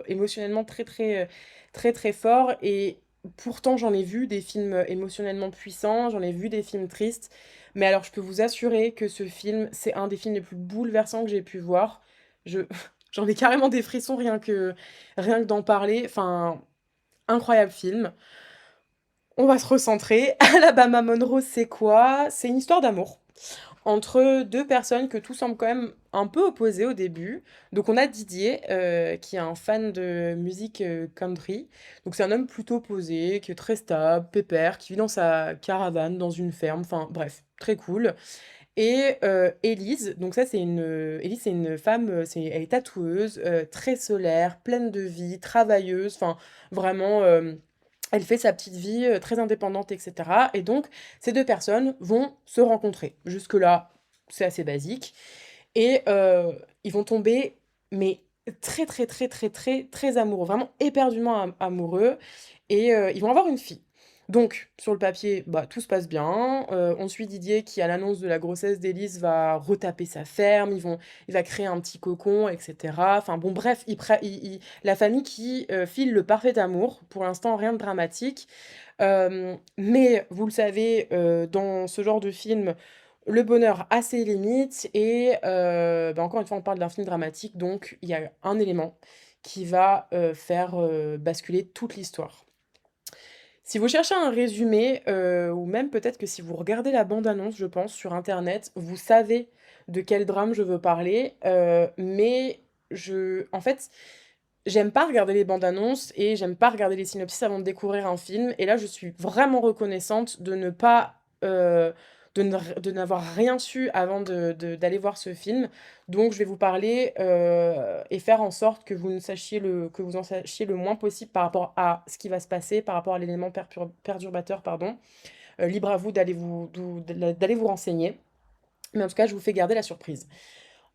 émotionnellement très, très, très, très fort et pourtant j'en ai vu des films émotionnellement puissants, j'en ai vu des films tristes, mais alors je peux vous assurer que ce film, c'est un des films les plus bouleversants que j'ai pu voir. Je j'en ai carrément des frissons rien que d'en parler, enfin, incroyable film. On va se recentrer. Alabama Monroe, c'est quoi? C'est une histoire d'amour entre 2 personnes que tout semble quand même un peu opposées au début. Donc on a Didier, qui est un fan de musique, country. Donc c'est un homme plutôt posé, qui est très stable, pépère, qui vit dans sa caravane, dans une ferme, enfin bref, très cool. Et Élise, donc ça c'est Élise c'est une femme, elle est tatoueuse, très solaire, pleine de vie, travailleuse, enfin vraiment, elle fait sa petite vie, très indépendante et cetera et donc ces 2 personnes vont se rencontrer. Jusque-là, c'est assez basique et ils vont tomber, mais très, très, très, très, très, très amoureux, vraiment éperdument amoureux et ils vont avoir une fille. Donc sur le papier, bah, tout se passe bien, on suit Didier qui, à l'annonce de la grossesse d'Élise, va retaper sa ferme, il va créer un petit cocon et cetera. Enfin bon bref, la famille qui, file le parfait amour. Pour l'instant, rien de dramatique, mais vous le savez, dans ce genre de film, le bonheur a ses limites et bah, encore une fois, on parle d'un film dramatique, donc il y a un élément qui va, faire, basculer toute l'histoire. Si vous cherchez un résumé, ou même peut-être que si vous regardez la bande-annonce, je pense, sur internet, vous savez de quel drame je veux parler, mais en fait, j'aime pas regarder les bandes annonces et j'aime pas regarder les synopsis avant de découvrir un film et là, je suis vraiment reconnaissante de ne pas, de n'avoir rien su avant d'aller voir ce film. Donc je vais vous parler, et faire en sorte que vous en sachiez le moins possible par rapport à ce qui va se passer, par rapport à l'élément perturbateur, pardon. Libre à vous d'aller vous renseigner. Mais en tout cas, je vous fais garder la surprise.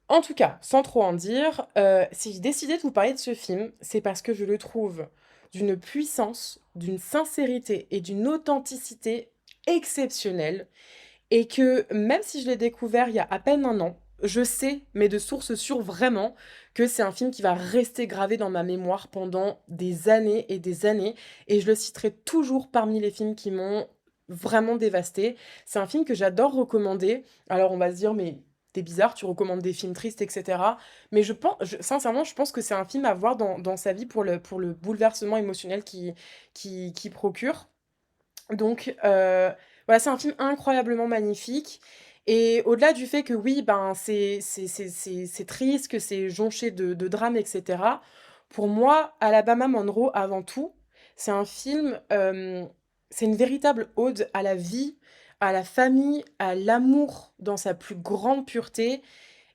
En tout cas, sans trop en dire, si j'ai décidé de vous parler de ce film, c'est parce que je le trouve d'une puissance, d'une sincérité et d'une authenticité exceptionnelle et que même si je l'ai découvert il y a à peine un an, je sais, mais de source sûre vraiment, que c'est un film qui va rester gravé dans ma mémoire pendant des années et je le citerai toujours parmi les films qui m'ont vraiment dévastée. C'est un film que j'adore recommander. Alors on va se dire: «Mais tu bizarre, tu recommandes des films tristes et cetera». Mais sincèrement, je pense que c'est un film à voir dans sa vie pour le bouleversement émotionnel qui procure. Donc, voilà, c'est un film incroyablement magnifique et au-delà du fait que oui, ben, c'est triste, que c'est jonché de drame et cetera. Pour moi, Alabama Monroe, avant tout, c'est un film, c'est une véritable ode à la vie, à la famille, à l'amour dans sa plus grande pureté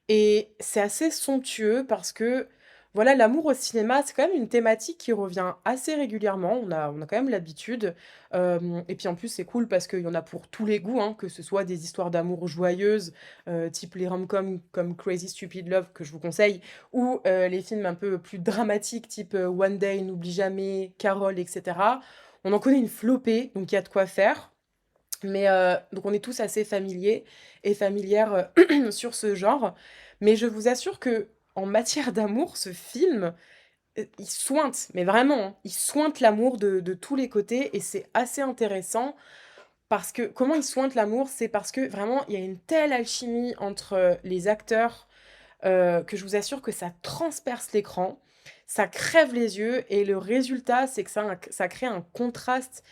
et c'est assez somptueux parce que, voilà, l'amour au cinéma, c'est quand même une thématique qui revient assez régulièrement. On a quand même l'habitude. Et puis en plus, c'est cool parce qu'il y en a pour tous les goûts, hein, que ce soit des histoires d'amour joyeuses, type les rom-coms comme Crazy Stupid Love, que je vous conseille, ou les films un peu plus dramatiques, type One Day, N'oublie jamais, Carol, etc. On en connaît une flopée, donc il y a de quoi faire. Mais donc on est tous assez familiers et familières, sur ce genre. Mais je vous assure que en matière d'amour, ce film, il sointe, mais vraiment, hein, il sointe l'amour de tous les côtés et c'est assez intéressant parce que comment il sointe l'amour? C'est parce que vraiment il y a une telle alchimie entre, les acteurs, que je vous assure que ça transperce l'écran, ça crève les yeux et le résultat, c'est que ça crée un contraste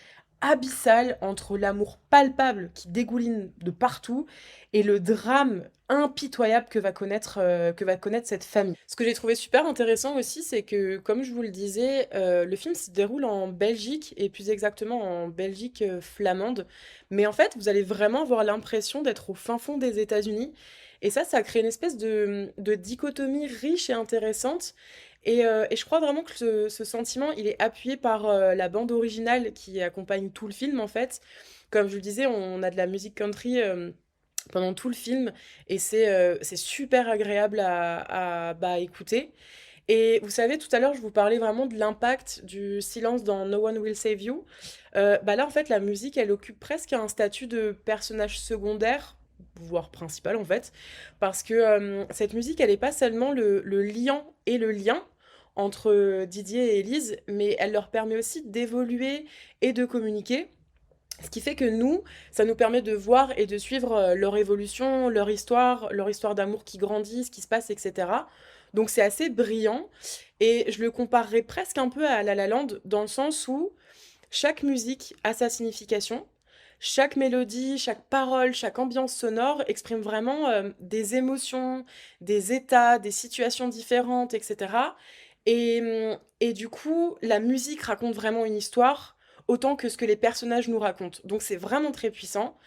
abyssal entre l'amour palpable qui dégouline de partout et le drame impitoyable que va connaître cette famille. Ce que j'ai trouvé super intéressant aussi, c'est que, comme je vous le disais, le film se déroule en Belgique et plus exactement en Belgique, flamande. Mais en fait, vous allez vraiment avoir l'impression d'être au fin fond des États-Unis et ça crée une espèce de dichotomie riche et intéressante et je crois vraiment que ce sentiment, il est appuyé par, la bande originale qui accompagne tout le film, en fait. Comme je le disais, on a de la musique country, pendant tout le film et c'est super agréable à écouter et vous savez, tout à l'heure, je vous parlais vraiment de l'impact du silence dans No One Will Save You. Bah, là, en fait, la musique, elle occupe presque un statut de personnage secondaire, voire principal, en fait, parce que, cette musique, elle est pas seulement le liant et le lien entre Didier et Élise, mais elle leur permet aussi d'évoluer et de communiquer. Ce qui fait que nous, ça nous permet de voir et de suivre, leur évolution, leur histoire d'amour qui grandit, ce qui se passe et cetera. Donc c'est assez brillant et je le comparerais presque un peu à La La Land dans le sens où chaque musique a sa signification, chaque mélodie, chaque parole, chaque ambiance sonore exprime vraiment, des émotions, des états, des situations différentes et cetera et du coup, la musique raconte vraiment une histoire, autant que ce que les personnages nous racontent. Donc c'est vraiment très puissant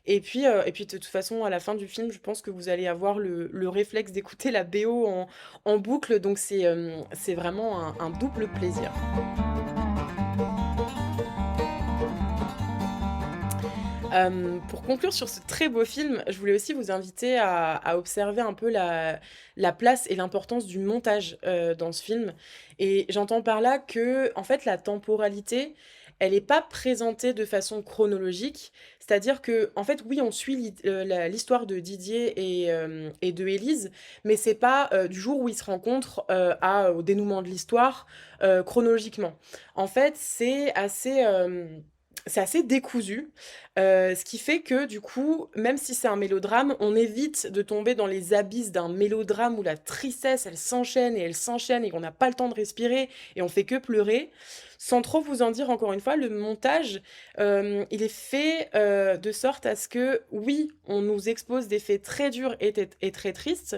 et puis de toute façon, à la fin du film, je pense que vous allez avoir le réflexe d'écouter la BO en boucle, donc c'est vraiment un double plaisir. Pour conclure sur ce très beau film, je voulais aussi vous inviter à observer un peu la place et l'importance du montage, dans ce film et j'entends par là que en fait, la temporalité, elle est pas présentée de façon chronologique. C'est-à-dire que en fait, oui, on suit l'histoire de Didier et de Élise, mais c'est pas, du jour où ils se rencontrent, au dénouement de l'histoire, chronologiquement. En fait, c'est assez décousu, ce qui fait que du coup, même si c'est un mélodrame, on évite de tomber dans les abysses d'un mélodrame où la tristesse, elle s'enchaîne et on n'a pas le temps de respirer et on fait que pleurer. Sans trop vous en dire encore une fois, le montage, il est fait, de sorte à ce que, oui, on nous expose des faits très durs et très tristes,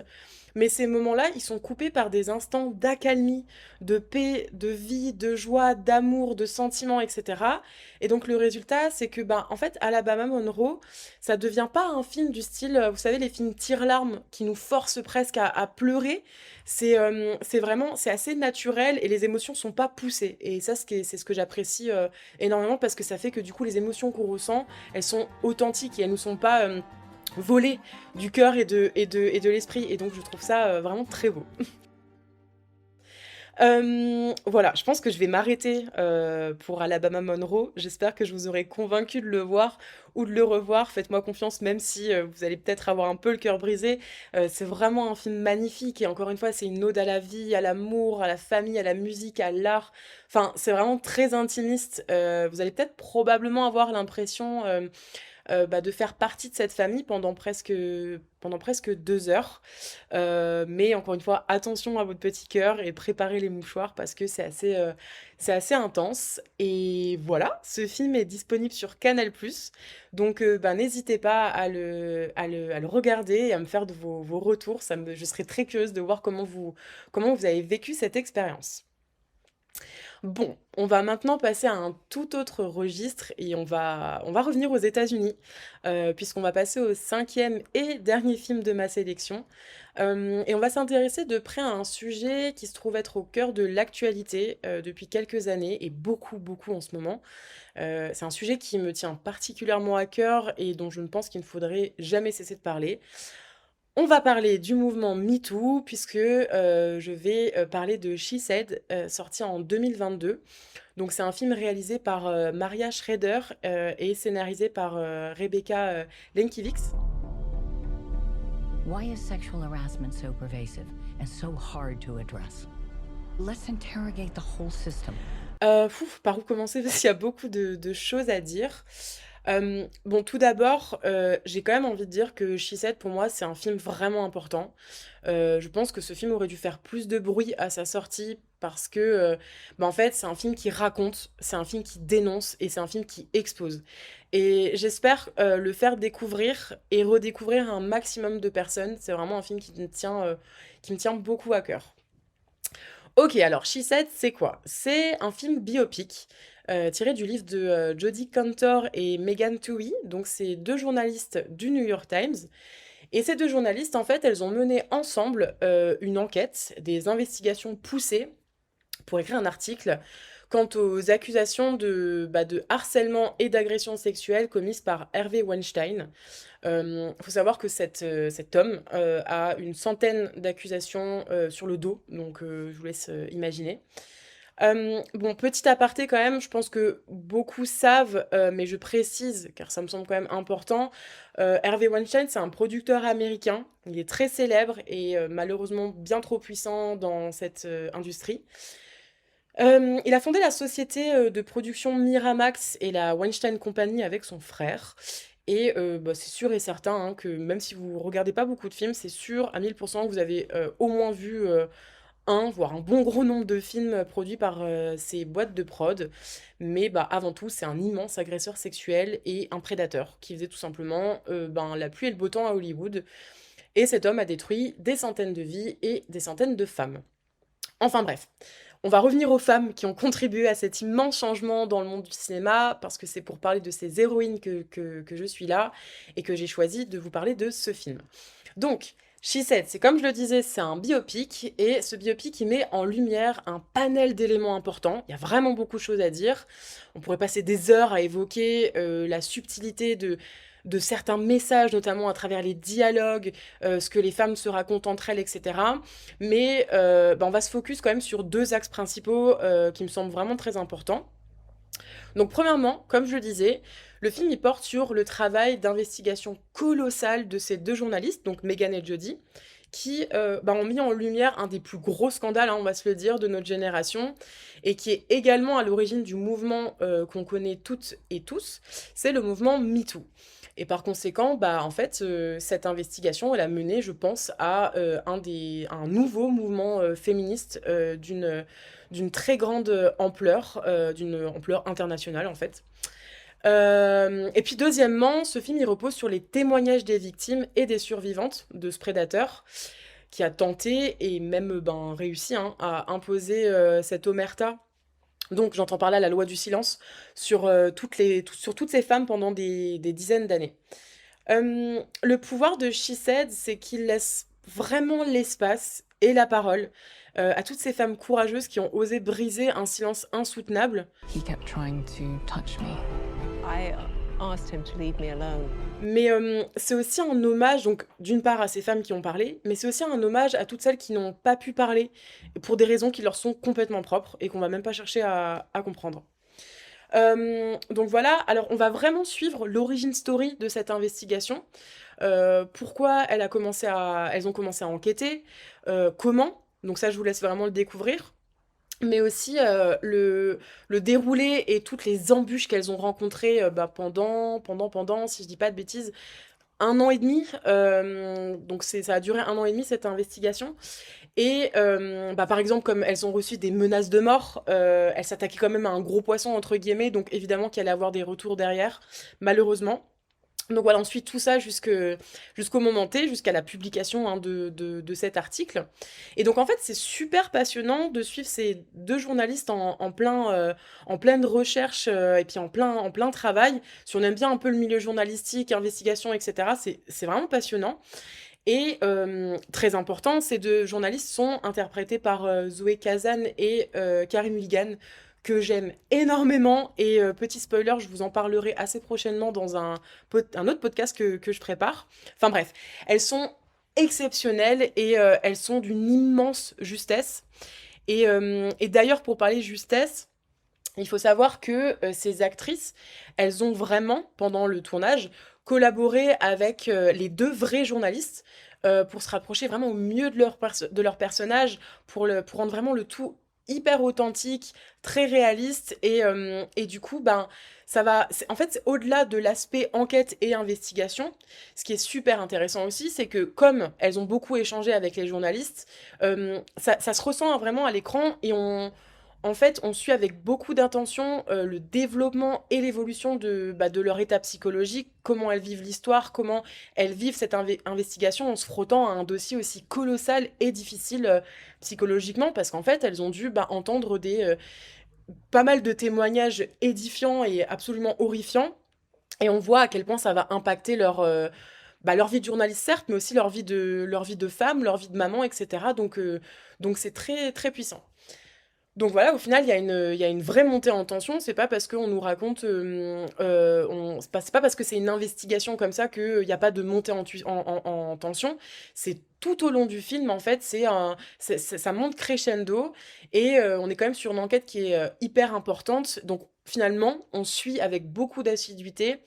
mais ces moments-là, ils sont coupés par des instants d'accalmie, de paix, de vie, de joie, d'amour, de sentiments et cetera et donc le résultat, c'est que, ben, en fait, Alabama Monroe, ça devient pas un film du style, vous savez, les films tire-larmes qui nous forcent presque à pleurer. C'est vraiment c'est assez naturel et les émotions sont pas poussées et ça, c'est ce que j'apprécie, énormément parce que ça fait que, du coup, les émotions qu'on ressent, elles sont authentiques et elles nous sont pas, volées du cœur et de l'esprit et donc je trouve ça, vraiment très beau. Voilà, je pense que je vais m'arrêter, pour Alabama Monroe. J'espère que je vous aurai convaincu de le voir ou de le revoir. Faites-moi confiance, même si, vous allez peut-être avoir un peu le cœur brisé. C'est vraiment un film magnifique et encore une fois, c'est une ode à la vie, à l'amour, à la famille, à la musique, à l'art. Enfin, c'est vraiment très intimiste. Vous allez peut-être probablement avoir l'impression, bah, de faire partie de cette famille pendant presque 2 heures. Mais encore une fois, attention à votre petit cœur et préparez les mouchoirs parce que c'est assez intense. Et voilà, ce film est disponible sur Canal+. Donc, bah, n'hésitez pas à le regarder et à me faire de vos retours. Je serais très curieuse de voir comment vous avez vécu cette expérience. Bon, on va maintenant passer à un tout autre registre et on va revenir aux États-Unis, puisqu'on va passer au cinquième et dernier film de ma sélection. Et on va s'intéresser de près à un sujet qui se trouve être au cœur de l'actualité depuis quelques années et beaucoup, beaucoup en ce moment. C'est un sujet qui me tient particulièrement à cœur et dont je ne pense qu'il ne faudrait jamais cesser de parler. On va parler du mouvement MeToo puisque, je vais, parler de She Said, sorti en 2022. Donc c'est un film réalisé par, Maria Schrader, et scénarisé par, Rebecca, Lenkiewicz. Why is sexual harassment so pervasive and so hard to address? Let's interrogate the whole system. Par où commencer? Parce qu'il y a beaucoup de choses à dire. Bon, tout d'abord, j'ai quand même envie de dire que She Said, pour moi, c'est un film vraiment important. Je pense que ce film aurait dû faire plus de bruit à sa sortie parce que, bah, en fait, c'est un film qui raconte, c'est un film qui dénonce et c'est un film qui expose. Et j'espère, le faire découvrir et redécouvrir à un maximum de personnes. C'est vraiment un film qui me tient beaucoup à cœur. OK, alors She Said, c'est quoi? C'est un film biopic, tiré du livre de, Jodie Cantor et Megan Twohey. Donc c'est 2 journalistes du New York Times et ces 2 journalistes, en fait, elles ont mené ensemble, une enquête, des investigations poussées pour écrire un article quant aux accusations de harcèlement et d'agression sexuelle commises par Harvey Weinstein. Faut savoir que cet homme, a une centaine d'accusations, sur le dos, donc je vous laisse, imaginer. Bon, petit aparté quand même, je pense que beaucoup savent, mais je précise car ça me semble quand même important. Harvey Weinstein, c'est un producteur américain. Il est très célèbre et malheureusement bien trop puissant dans cette, industrie. Il a fondé la société, de production Miramax et la Weinstein Company avec son frère et bah, c'est sûr et certain, hein, que même si vous regardez pas beaucoup de films, c'est sûr à 1000 que vous avez, au moins vu, 1 voire un bon gros nombre de films, produits par, ces boîtes de prod. Mais bah, avant tout, c'est un immense agresseur sexuel et un prédateur qui faisait tout simplement, ben, la pluie et le beau temps à Hollywood et cet homme a détruit des centaines de vies et des centaines de femmes. Enfin bref, on va revenir aux femmes qui ont contribué à cet immense changement dans le monde du cinéma, parce que c'est pour parler de ces héroïnes que je suis là et que j'ai choisi de vous parler de ce film. Donc, She Said, c'est comme je le disais, c'est un biopic, et ce biopic, il met en lumière un panel d'éléments importants. Il y a vraiment beaucoup de choses à dire. On pourrait passer des heures à évoquer la subtilité de certains messages, notamment à travers les dialogues, ce que les femmes se racontent entre elles, etc. Mais bah, on va se focus quand même sur 2 axes principaux qui me semblent vraiment très importants. Donc premièrement, comme je le disais, le film il porte sur le travail d'investigation colossal de ces 2 journalistes, donc Megan et Jodie, qui bah, ont mis en lumière un des plus gros scandales, hein, on va se le dire, de notre génération, et qui est également à l'origine du mouvement qu'on connaît toutes et tous, c'est le mouvement MeToo. Et par conséquent, bah, en fait, cette investigation, elle a mené, je pense, à un nouveau mouvement féministe d'une très grande ampleur, d'une ampleur internationale, en fait. Et puis deuxièmement, ce film, il repose sur les témoignages des victimes et des survivantes de ce prédateur qui a tenté et même ben, réussi hein, à imposer cette omerta. Donc j'entends par là la loi du silence sur, sur toutes ces femmes pendant des dizaines d'années. Le pouvoir de She Said, c'est qu'il laisse vraiment l'espace et la parole à toutes ces femmes courageuses qui ont osé briser un silence insoutenable. He kept trying to touch me. I asked him to leave me alone. Mais c'est aussi un hommage, donc d'une part à ces femmes qui ont parlé, mais c'est aussi un hommage à toutes celles qui n'ont pas pu parler pour des raisons qui leur sont complètement propres et qu'on va même pas chercher à comprendre. Donc voilà, alors on va vraiment suivre l'origin story de cette investigation. Pourquoi elles ont commencé à enquêter, comment, donc ça je vous laisse vraiment le découvrir. Mais aussi le déroulé et toutes les embûches qu'elles ont rencontrées bah, pendant, si je dis pas de bêtises, 1 an et demi. Donc ça a duré 1 an et demi cette investigation. Et bah, par exemple, comme elles ont reçu des menaces de mort, elles s'attaquaient quand même à un gros poisson, entre guillemets, donc évidemment qu'il allait avoir des retours derrière, malheureusement. Donc voilà, on suit tout ça jusqu'au moment T, jusqu'à la publication hein, de cet article. Et donc en fait, c'est super passionnant de suivre ces deux journalistes en pleine recherche et puis en plein travail. Si on aime bien un peu le milieu journalistique, investigation, etc., c'est vraiment passionnant. Et très important, ces deux journalistes sont interprétés par Zoé Kazan et Karim Ligan, que j'aime énormément. Et petit spoiler, je vous en parlerai assez prochainement dans un autre podcast que je prépare. Enfin bref, elles sont exceptionnelles et elles sont d'une immense justesse. Et d'ailleurs, pour parler justesse, il faut savoir que ces actrices, elles ont vraiment, pendant le tournage, collaboré avec les deux vrais journalistes pour se rapprocher vraiment au mieux de leur personnage, pour rendre vraiment le tout hyper authentique, très réaliste. Et du coup, ben, en fait, c'est au-delà de l'aspect enquête et investigation. Ce qui est super intéressant aussi, c'est que comme elles ont beaucoup échangé avec les journalistes, ça se ressent vraiment à l'écran et en fait, on suit avec beaucoup d'intention le développement et l'évolution de leur état psychologique, comment elles vivent l'histoire, comment elles vivent cette investigation en se frottant à un dossier aussi colossal et difficile psychologiquement, parce qu'en fait, elles ont dû entendre pas mal de témoignages édifiants et absolument horrifiants, et on voit à quel point ça va impacter leur vie de journaliste, certes, mais aussi leur vie de femme, leur vie de maman, etc. Donc c'est très, très puissant. Donc voilà, au final, il y a une vraie montée en tension. C'est pas parce qu'on nous raconte, c'est pas parce que c'est une investigation comme ça qu'il n'y a pas de montée en tension. C'est tout au long du film, en fait, ça monte crescendo et on est quand même sur une enquête qui est hyper importante. Donc finalement, on suit avec beaucoup d'assiduité,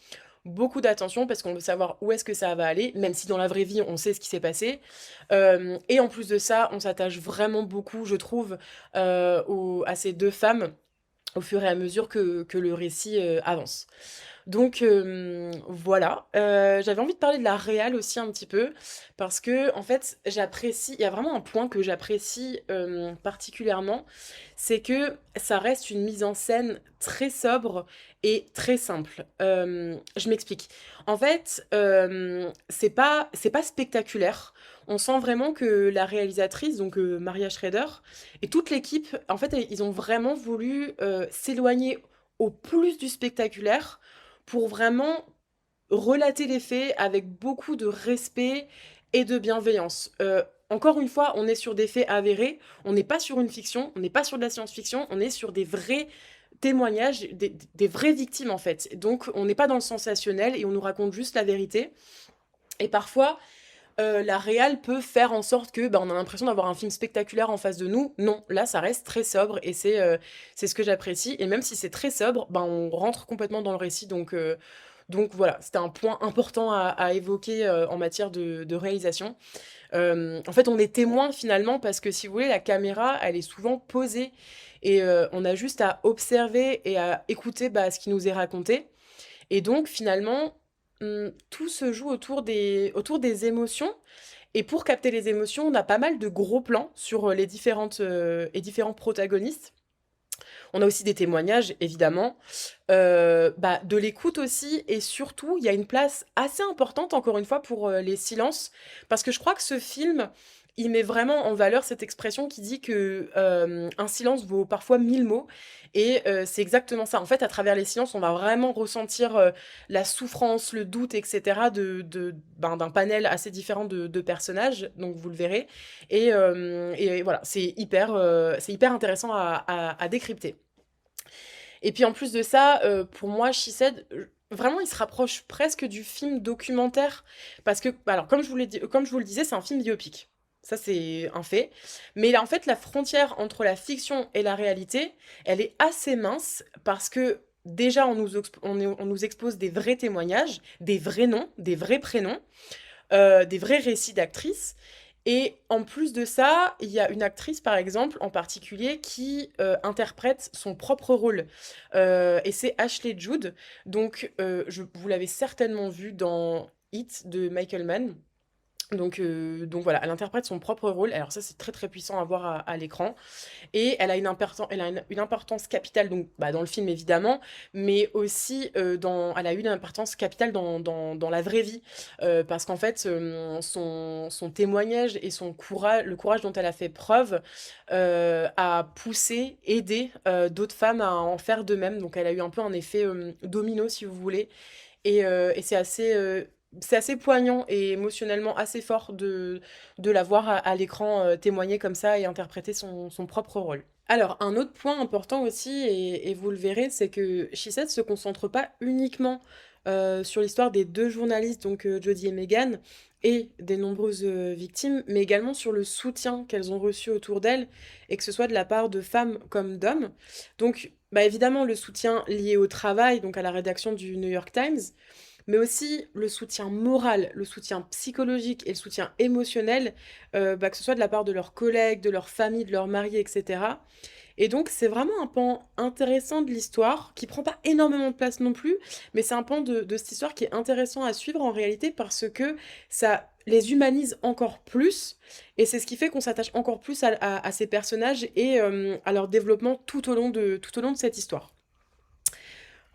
beaucoup d'attention parce qu'on veut savoir où est-ce que ça va aller, même si dans la vraie vie, on sait ce qui s'est passé. Et en plus de ça, on s'attache vraiment beaucoup, je trouve, à ces deux femmes au fur et à mesure que le récit avance. Donc voilà. J'avais envie de parler de la réal aussi un petit peu, parce que en fait, il y a vraiment un point que j'apprécie particulièrement, c'est que ça reste une mise en scène très sobre et très simple. Je m'explique. En fait, c'est pas spectaculaire. On sent vraiment que la réalisatrice, donc Maria Schrader, et toute l'équipe, en fait, ils ont vraiment voulu s'éloigner au plus du spectaculaire pour vraiment relater les faits avec beaucoup de respect et de bienveillance. Encore une fois, on est sur des faits avérés, on n'est pas sur une fiction, on n'est pas sur de la science-fiction, on est sur des vrais témoignages, des vraies victimes en fait. Donc on n'est pas dans le sensationnel et on nous raconte juste la vérité. Et parfois, la réal peut faire en sorte que on a l'impression d'avoir un film spectaculaire en face de nous. Non, là ça reste très sobre et c'est ce que j'apprécie. Et même si c'est très sobre, on rentre complètement dans le récit. Donc voilà, c'était un point important à évoquer en matière de réalisation. En fait, on est témoin finalement parce que si vous voulez, la caméra, elle est souvent posée et on a juste à observer et à écouter ce qui nous est raconté. Et donc finalement, tout se joue autour des émotions et pour capter les émotions, on a pas mal de gros plans sur, les différents protagonistes. On a aussi des témoignages, évidemment, de l'écoute aussi et surtout, il y a une place assez importante, encore une fois, pour, les silences. Parce que je crois que ce film, il met vraiment en valeur cette expression qui dit que, un silence vaut parfois 1000 mots et c'est exactement ça. En fait, à travers les silences, on va vraiment ressentir, la souffrance, le doute et cetera d'un panel assez différent de personnages, donc vous le verrez et voilà, c'est hyper intéressant à décrypter. Et puis en plus de ça, pour moi, She Said, vraiment, il se rapproche presque du film documentaire parce que, bah, alors comme je vous le disais, c'est un film biopic. Ça, c'est un fait. Mais là, en fait, la frontière entre la fiction et la réalité, elle est assez mince parce que déjà, on nous expose des vrais témoignages, des vrais noms, des vrais prénoms, des vrais récits d'actrices. Et en plus de ça, il y a une actrice, par exemple, en particulier, qui interprète son propre rôle. Et c'est Ashley Judd. Donc, vous l'avez certainement vu dans It de Michael Mann. Donc voilà, elle interprète son propre rôle. Alors ça, c'est très très puissant à voir à l'écran. Et elle a une importance capitale donc, dans le film évidemment, mais aussi elle a eu une importance capitale dans la vraie vie. Parce qu'en fait, son témoignage et le courage dont elle a fait preuve a poussé, aidé d'autres femmes à en faire de même. Donc elle a eu un peu un effet domino si vous voulez. Et c'est assez poignant et émotionnellement assez fort de la voir à l'écran témoigner comme ça et interpréter son propre rôle. Alors, un autre point important aussi, et vous le verrez, c'est que She Said se concentre pas uniquement sur l'histoire des deux journalistes, donc Jodie et Meghan, et des nombreuses victimes, mais également sur le soutien qu'elles ont reçu autour d'elles, et que ce soit de la part de femmes comme d'hommes. Donc, évidemment, le soutien lié au travail, donc à la rédaction du New York Times, mais aussi le soutien moral, le soutien psychologique et le soutien émotionnel, que ce soit de la part de leurs collègues, de leur famille, de leurs mariés, etc. Et donc, c'est vraiment un pan intéressant de l'histoire, qui prend pas énormément de place non plus, mais c'est un pan de cette histoire qui est intéressant à suivre en réalité parce que ça les humanise encore plus, et c'est ce qui fait qu'on s'attache encore plus à ces personnages et à leur développement tout au long de cette histoire.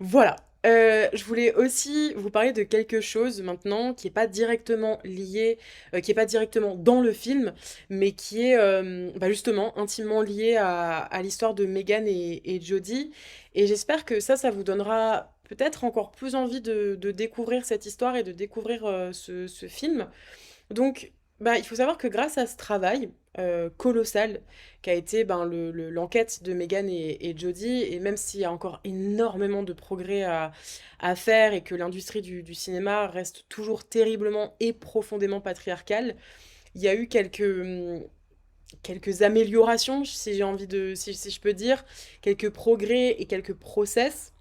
Voilà. Je voulais aussi vous parler de quelque chose maintenant qui est pas directement lié, qui est pas directement dans le film, mais qui est justement intimement lié à l'histoire de Meghan et Jodie. Et j'espère que ça vous donnera peut-être encore plus envie de découvrir cette histoire et de découvrir ce film. Donc, il faut savoir que grâce à ce travail colossal qu'a été l'enquête de Meghan et Jodie, et même s'il y a encore énormément de progrès à faire et que l'industrie du cinéma reste toujours terriblement et profondément patriarcale, il y a eu quelques améliorations, si je peux dire, quelques progrès et quelques process.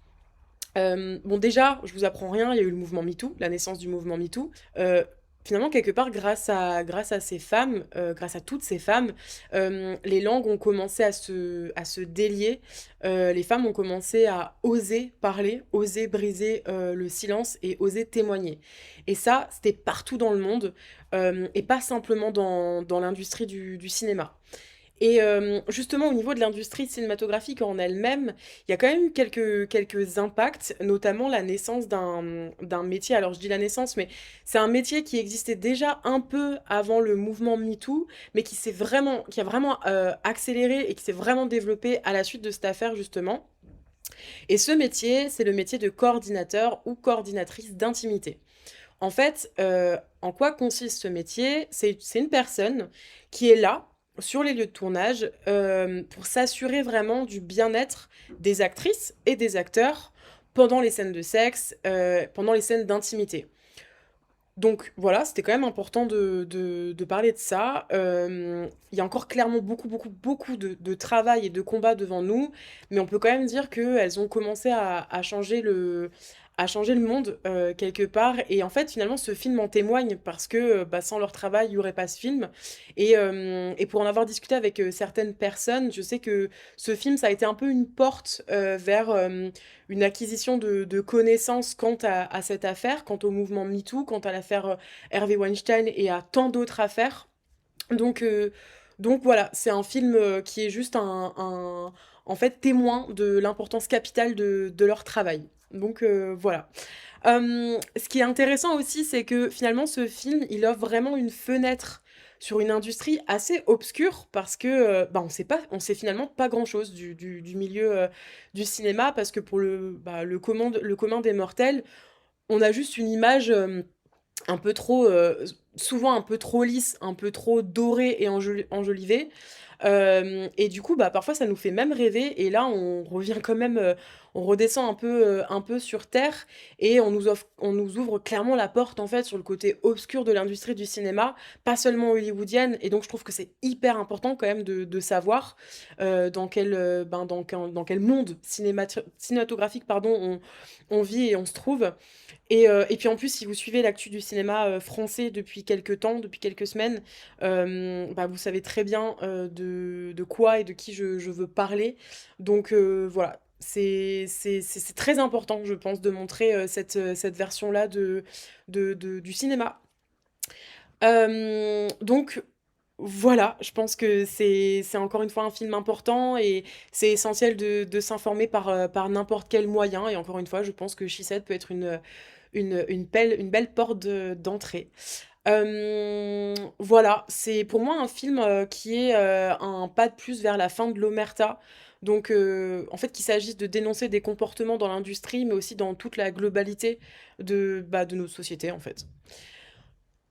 Bon, déjà, je vous apprends rien, il y a eu le mouvement MeToo, la naissance du mouvement MeToo. Finalement, quelque part, grâce à ces femmes, grâce à toutes ces femmes, les langues ont commencé à se délier. Les femmes ont commencé à oser parler, oser briser le silence et oser témoigner. Et ça, c'était partout dans le monde, et pas simplement dans l'industrie du cinéma. Et justement, au niveau de l'industrie cinématographique en elle-même, il y a quand même eu quelques impacts, notamment la naissance d'un métier. Alors, je dis la naissance, mais c'est un métier qui existait déjà un peu avant le mouvement MeToo, mais qui a vraiment accéléré et qui s'est vraiment développé à la suite de cette affaire, justement. Et ce métier, c'est le métier de coordinateur ou coordinatrice d'intimité. En fait, en quoi consiste ce métier? C'est une personne qui est là, sur les lieux de tournage, pour s'assurer vraiment du bien-être des actrices et des acteurs pendant les scènes de sexe, pendant les scènes d'intimité. Donc voilà, c'était quand même important de parler de ça. Il y a encore clairement beaucoup, beaucoup, beaucoup de travail et de combat devant nous, mais on peut quand même dire qu'elles ont commencé à changer à changer le monde, quelque part et en fait, finalement, ce film en témoigne parce que, bah, sans leur travail, il y aurait pas ce film et pour en avoir discuté avec, certaines personnes, je sais que ce film, ça a été un peu une porte, vers, une acquisition de connaissances quant à cette affaire, quant au mouvement MeToo, quant à l'affaire, Harvey Weinstein et à tant d'autres affaires. Donc heu, donc voilà, c'est un film, qui est juste un en fait, témoin de l'importance capitale de leur travail. Donc voilà. Ce qui est intéressant aussi, c'est que finalement ce film, il offre vraiment une fenêtre sur une industrie assez obscure parce que, bah, on sait finalement pas grand-chose du milieu, du cinéma parce que pour le commun des mortels, on a juste une image, un peu trop, souvent un peu trop lisse, un peu trop dorée et enjolivée. Et du coup, bah, parfois ça nous fait même rêver et là on revient quand même, on redescend un peu sur terre et on nous ouvre clairement la porte en fait sur le côté obscur de l'industrie du cinéma, pas seulement hollywoodienne et donc je trouve que c'est hyper important quand même de savoir, dans quel monde cinématographique pardon, on vit et on se trouve. Et puis en plus, si vous suivez l'actu du cinéma, français depuis quelque temps, depuis quelques semaines, bah, vous savez très bien, de quoi et de qui je veux parler. Donc voilà, c'est très important, je pense, de montrer, cette version-là du cinéma. Donc voilà, je pense que c'est encore une fois un film important et c'est essentiel de s'informer par n'importe quel moyen et encore une fois, je pense que She Said peut être une belle porte d'entrée. Voilà, c'est pour moi un film, qui est, un pas de plus vers la fin de l'omerta. Donc en fait, qu'il s'agisse de dénoncer des comportements dans l'industrie, mais aussi dans toute la globalité de notre société, en fait.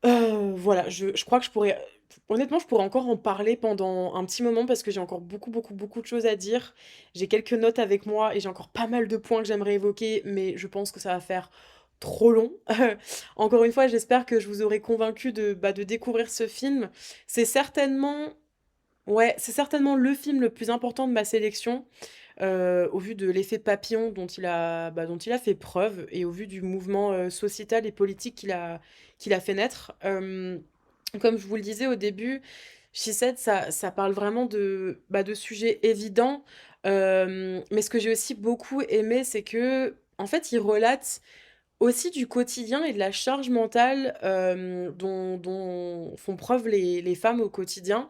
Voilà, je crois que je pourrais honnêtement, je pourrais encore en parler pendant un petit moment parce que j'ai encore beaucoup, beaucoup, beaucoup de choses à dire. J'ai quelques notes avec moi et j'ai encore pas mal de points que j'aimerais évoquer, mais je pense que ça va faire trop long. Encore une fois, j'espère que je vous aurai convaincu de découvrir ce film. C'est certainement ouais, c'est certainement le film le plus important de ma sélection, au vu de l'effet papillon dont il a fait preuve et au vu du mouvement, sociétal et politique qu'il a fait naître. Comme je vous le disais au début, She Said, ça parle vraiment de sujets évidents, mais ce que j'ai aussi beaucoup aimé, c'est que en fait, il relate aussi du quotidien et de la charge mentale, dont font preuve les femmes au quotidien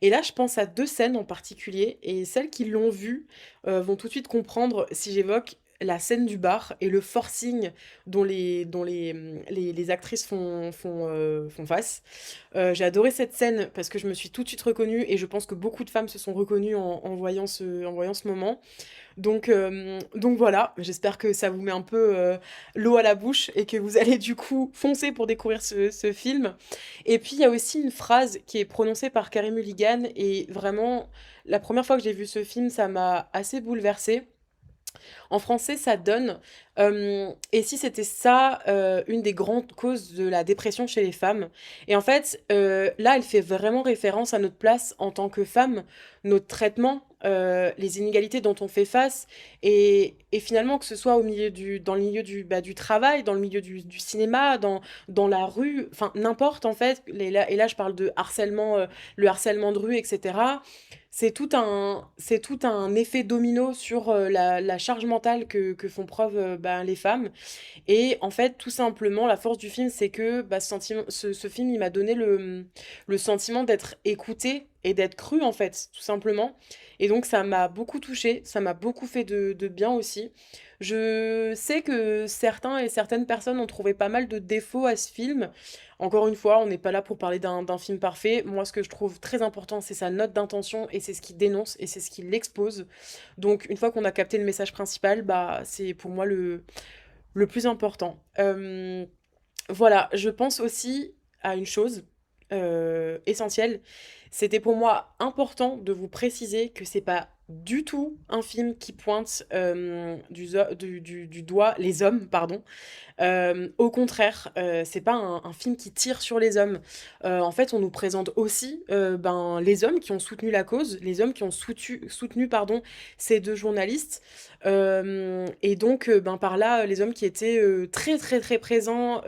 et là, je pense à 2 scènes en particulier et celles qui l'ont vu, vont tout de suite comprendre si j'évoque la scène du bar et le forcing dont les actrices font face. J'ai adoré cette scène parce que je me suis tout de suite reconnue et je pense que beaucoup de femmes se sont reconnues en voyant ce moment. Donc voilà, j'espère que ça vous met un peu, l'eau à la bouche et que vous allez du coup foncer pour découvrir ce film. Et puis il y a aussi une phrase qui est prononcée par Carey Mulligan et vraiment la première fois que j'ai vu ce film, ça m'a assez bouleversée. En français, ça donne, «Et si c'était ça, une des grandes causes de la dépression chez les femmes?» Et en fait, là, elle fait vraiment référence à notre place en tant que femme, notre traitement, les inégalités dont on fait face et finalement que ce soit dans le milieu du travail, dans le milieu du cinéma, dans la rue, enfin n'importe en fait, et là je parle de harcèlement, le harcèlement de rue et cetera. C'est tout un effet domino sur, la charge mentale que font preuve, les femmes et en fait, tout simplement, la force du film, c'est que, ce film, il m'a donné le sentiment d'être écoutée et d'être crue, en fait, tout simplement et donc ça m'a beaucoup touchée, ça m'a beaucoup fait de bien aussi. Je sais que certains et certaines personnes ont trouvé pas mal de défauts à ce film. Encore une fois, on n'est pas là pour parler d'un film parfait. Moi, ce que je trouve très important, c'est sa note d'intention et c'est ce qu'il dénonce et c'est ce qu'il expose. Donc une fois qu'on a capté le message principal, c'est pour moi le plus important. Voilà, je pense aussi à une chose, essentielle. C'était pour moi important de vous préciser que c'est pas du tout un film qui pointe du doigt les hommes, pardon. Au contraire, c'est pas un film qui tire sur les hommes. En fait, on nous présente aussi les hommes qui ont soutenu la cause, les hommes qui ont soutenu pardon, ces deux journalistes. Et donc, par là, les hommes qui étaient très très très présents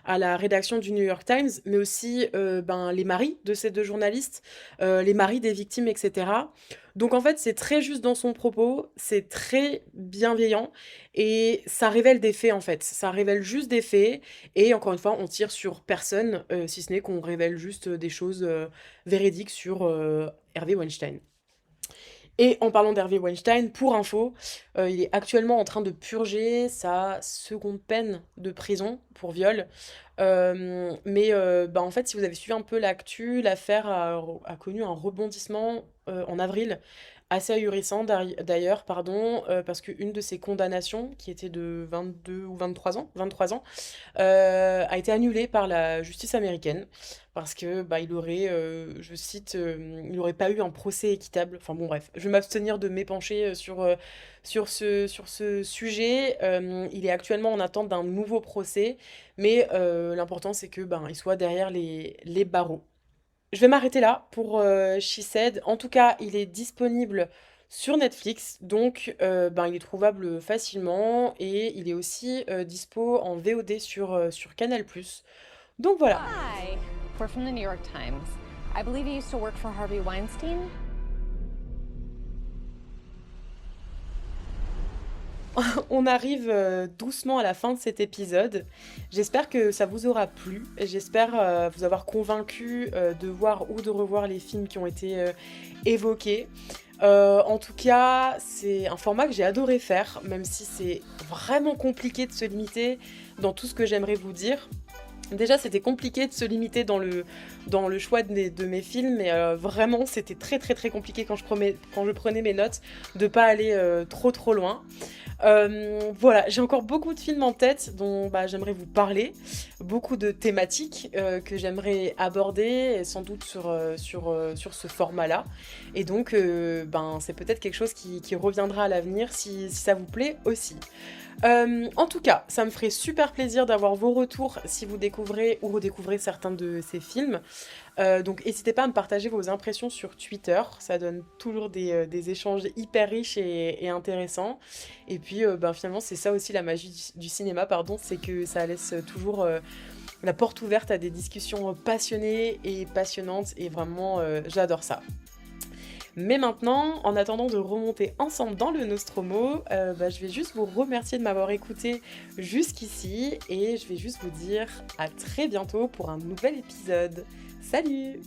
à la rédaction du New York Times, mais aussi les maris de ces deux journalistes, les maris des victimes, etc. Donc en fait, c'est très juste dans son propos, c'est très bienveillant et ça révèle des faits en fait. Ça révèle juste des faits et encore une fois, on tire sur personne, si ce n'est qu'on révèle juste des choses véridiques sur Harvey Weinstein. Et en parlant d'Harvey Weinstein, pour info, il est actuellement en train de purger sa seconde peine de prison pour viol. En fait, si vous avez suivi un peu l'actu, l'affaire a connu un rebondissement en avril assez ahurissant d'ailleurs, pardon, parce qu'une de ses condamnations, qui était de 22 ou 23 ans, a été annulée par la justice américaine parce que il aurait, je cite, il n'aurait pas eu un procès équitable. Enfin bon, bref, je vais m'abstenir de m'épancher sur ce sujet. Il est actuellement en attente d'un nouveau procès, mais l'important c'est que il soit derrière les barreaux. Je vais m'arrêter là pour She Said. En tout cas, il est disponible sur Netflix, donc il est trouvable facilement et il est aussi dispo en VOD sur Canal+. Donc voilà. Hi, we're from the New York Times. I believe you used to work for Harvey Weinstein. On arrive doucement à la fin de cet épisode. J'espère que ça vous aura plu. J'espère vous avoir convaincu de voir ou de revoir les films qui ont été évoqués. En tout cas, c'est un format que j'ai adoré faire, même si c'est vraiment compliqué de se limiter dans tout ce que j'aimerais vous dire. Déjà, c'était compliqué de se limiter dans le choix de mes films, mais vraiment, c'était très très très compliqué quand je prenais mes notes de pas aller trop loin. Voilà, j'ai encore beaucoup de films en tête dont j'aimerais vous parler, beaucoup de thématiques que j'aimerais aborder, et sans doute sur ce format-là. Et donc, c'est peut-être quelque chose qui reviendra à l'avenir si ça vous plaît aussi. En tout cas, ça me ferait super plaisir d'avoir vos retours si vous découvrez ou redécouvrez certains de ces films. Donc n'hésitez pas à me partager vos impressions sur Twitter, ça donne toujours des échanges hyper riches et intéressants. Et puis finalement c'est ça aussi la magie du cinéma, c'est que ça laisse toujours la porte ouverte à des discussions passionnées et passionnantes et vraiment j'adore ça. Mais maintenant, en attendant de remonter ensemble dans le Nostromo, je vais juste vous remercier de m'avoir écouté jusqu'ici et je vais juste vous dire à très bientôt pour un nouvel épisode. Salut!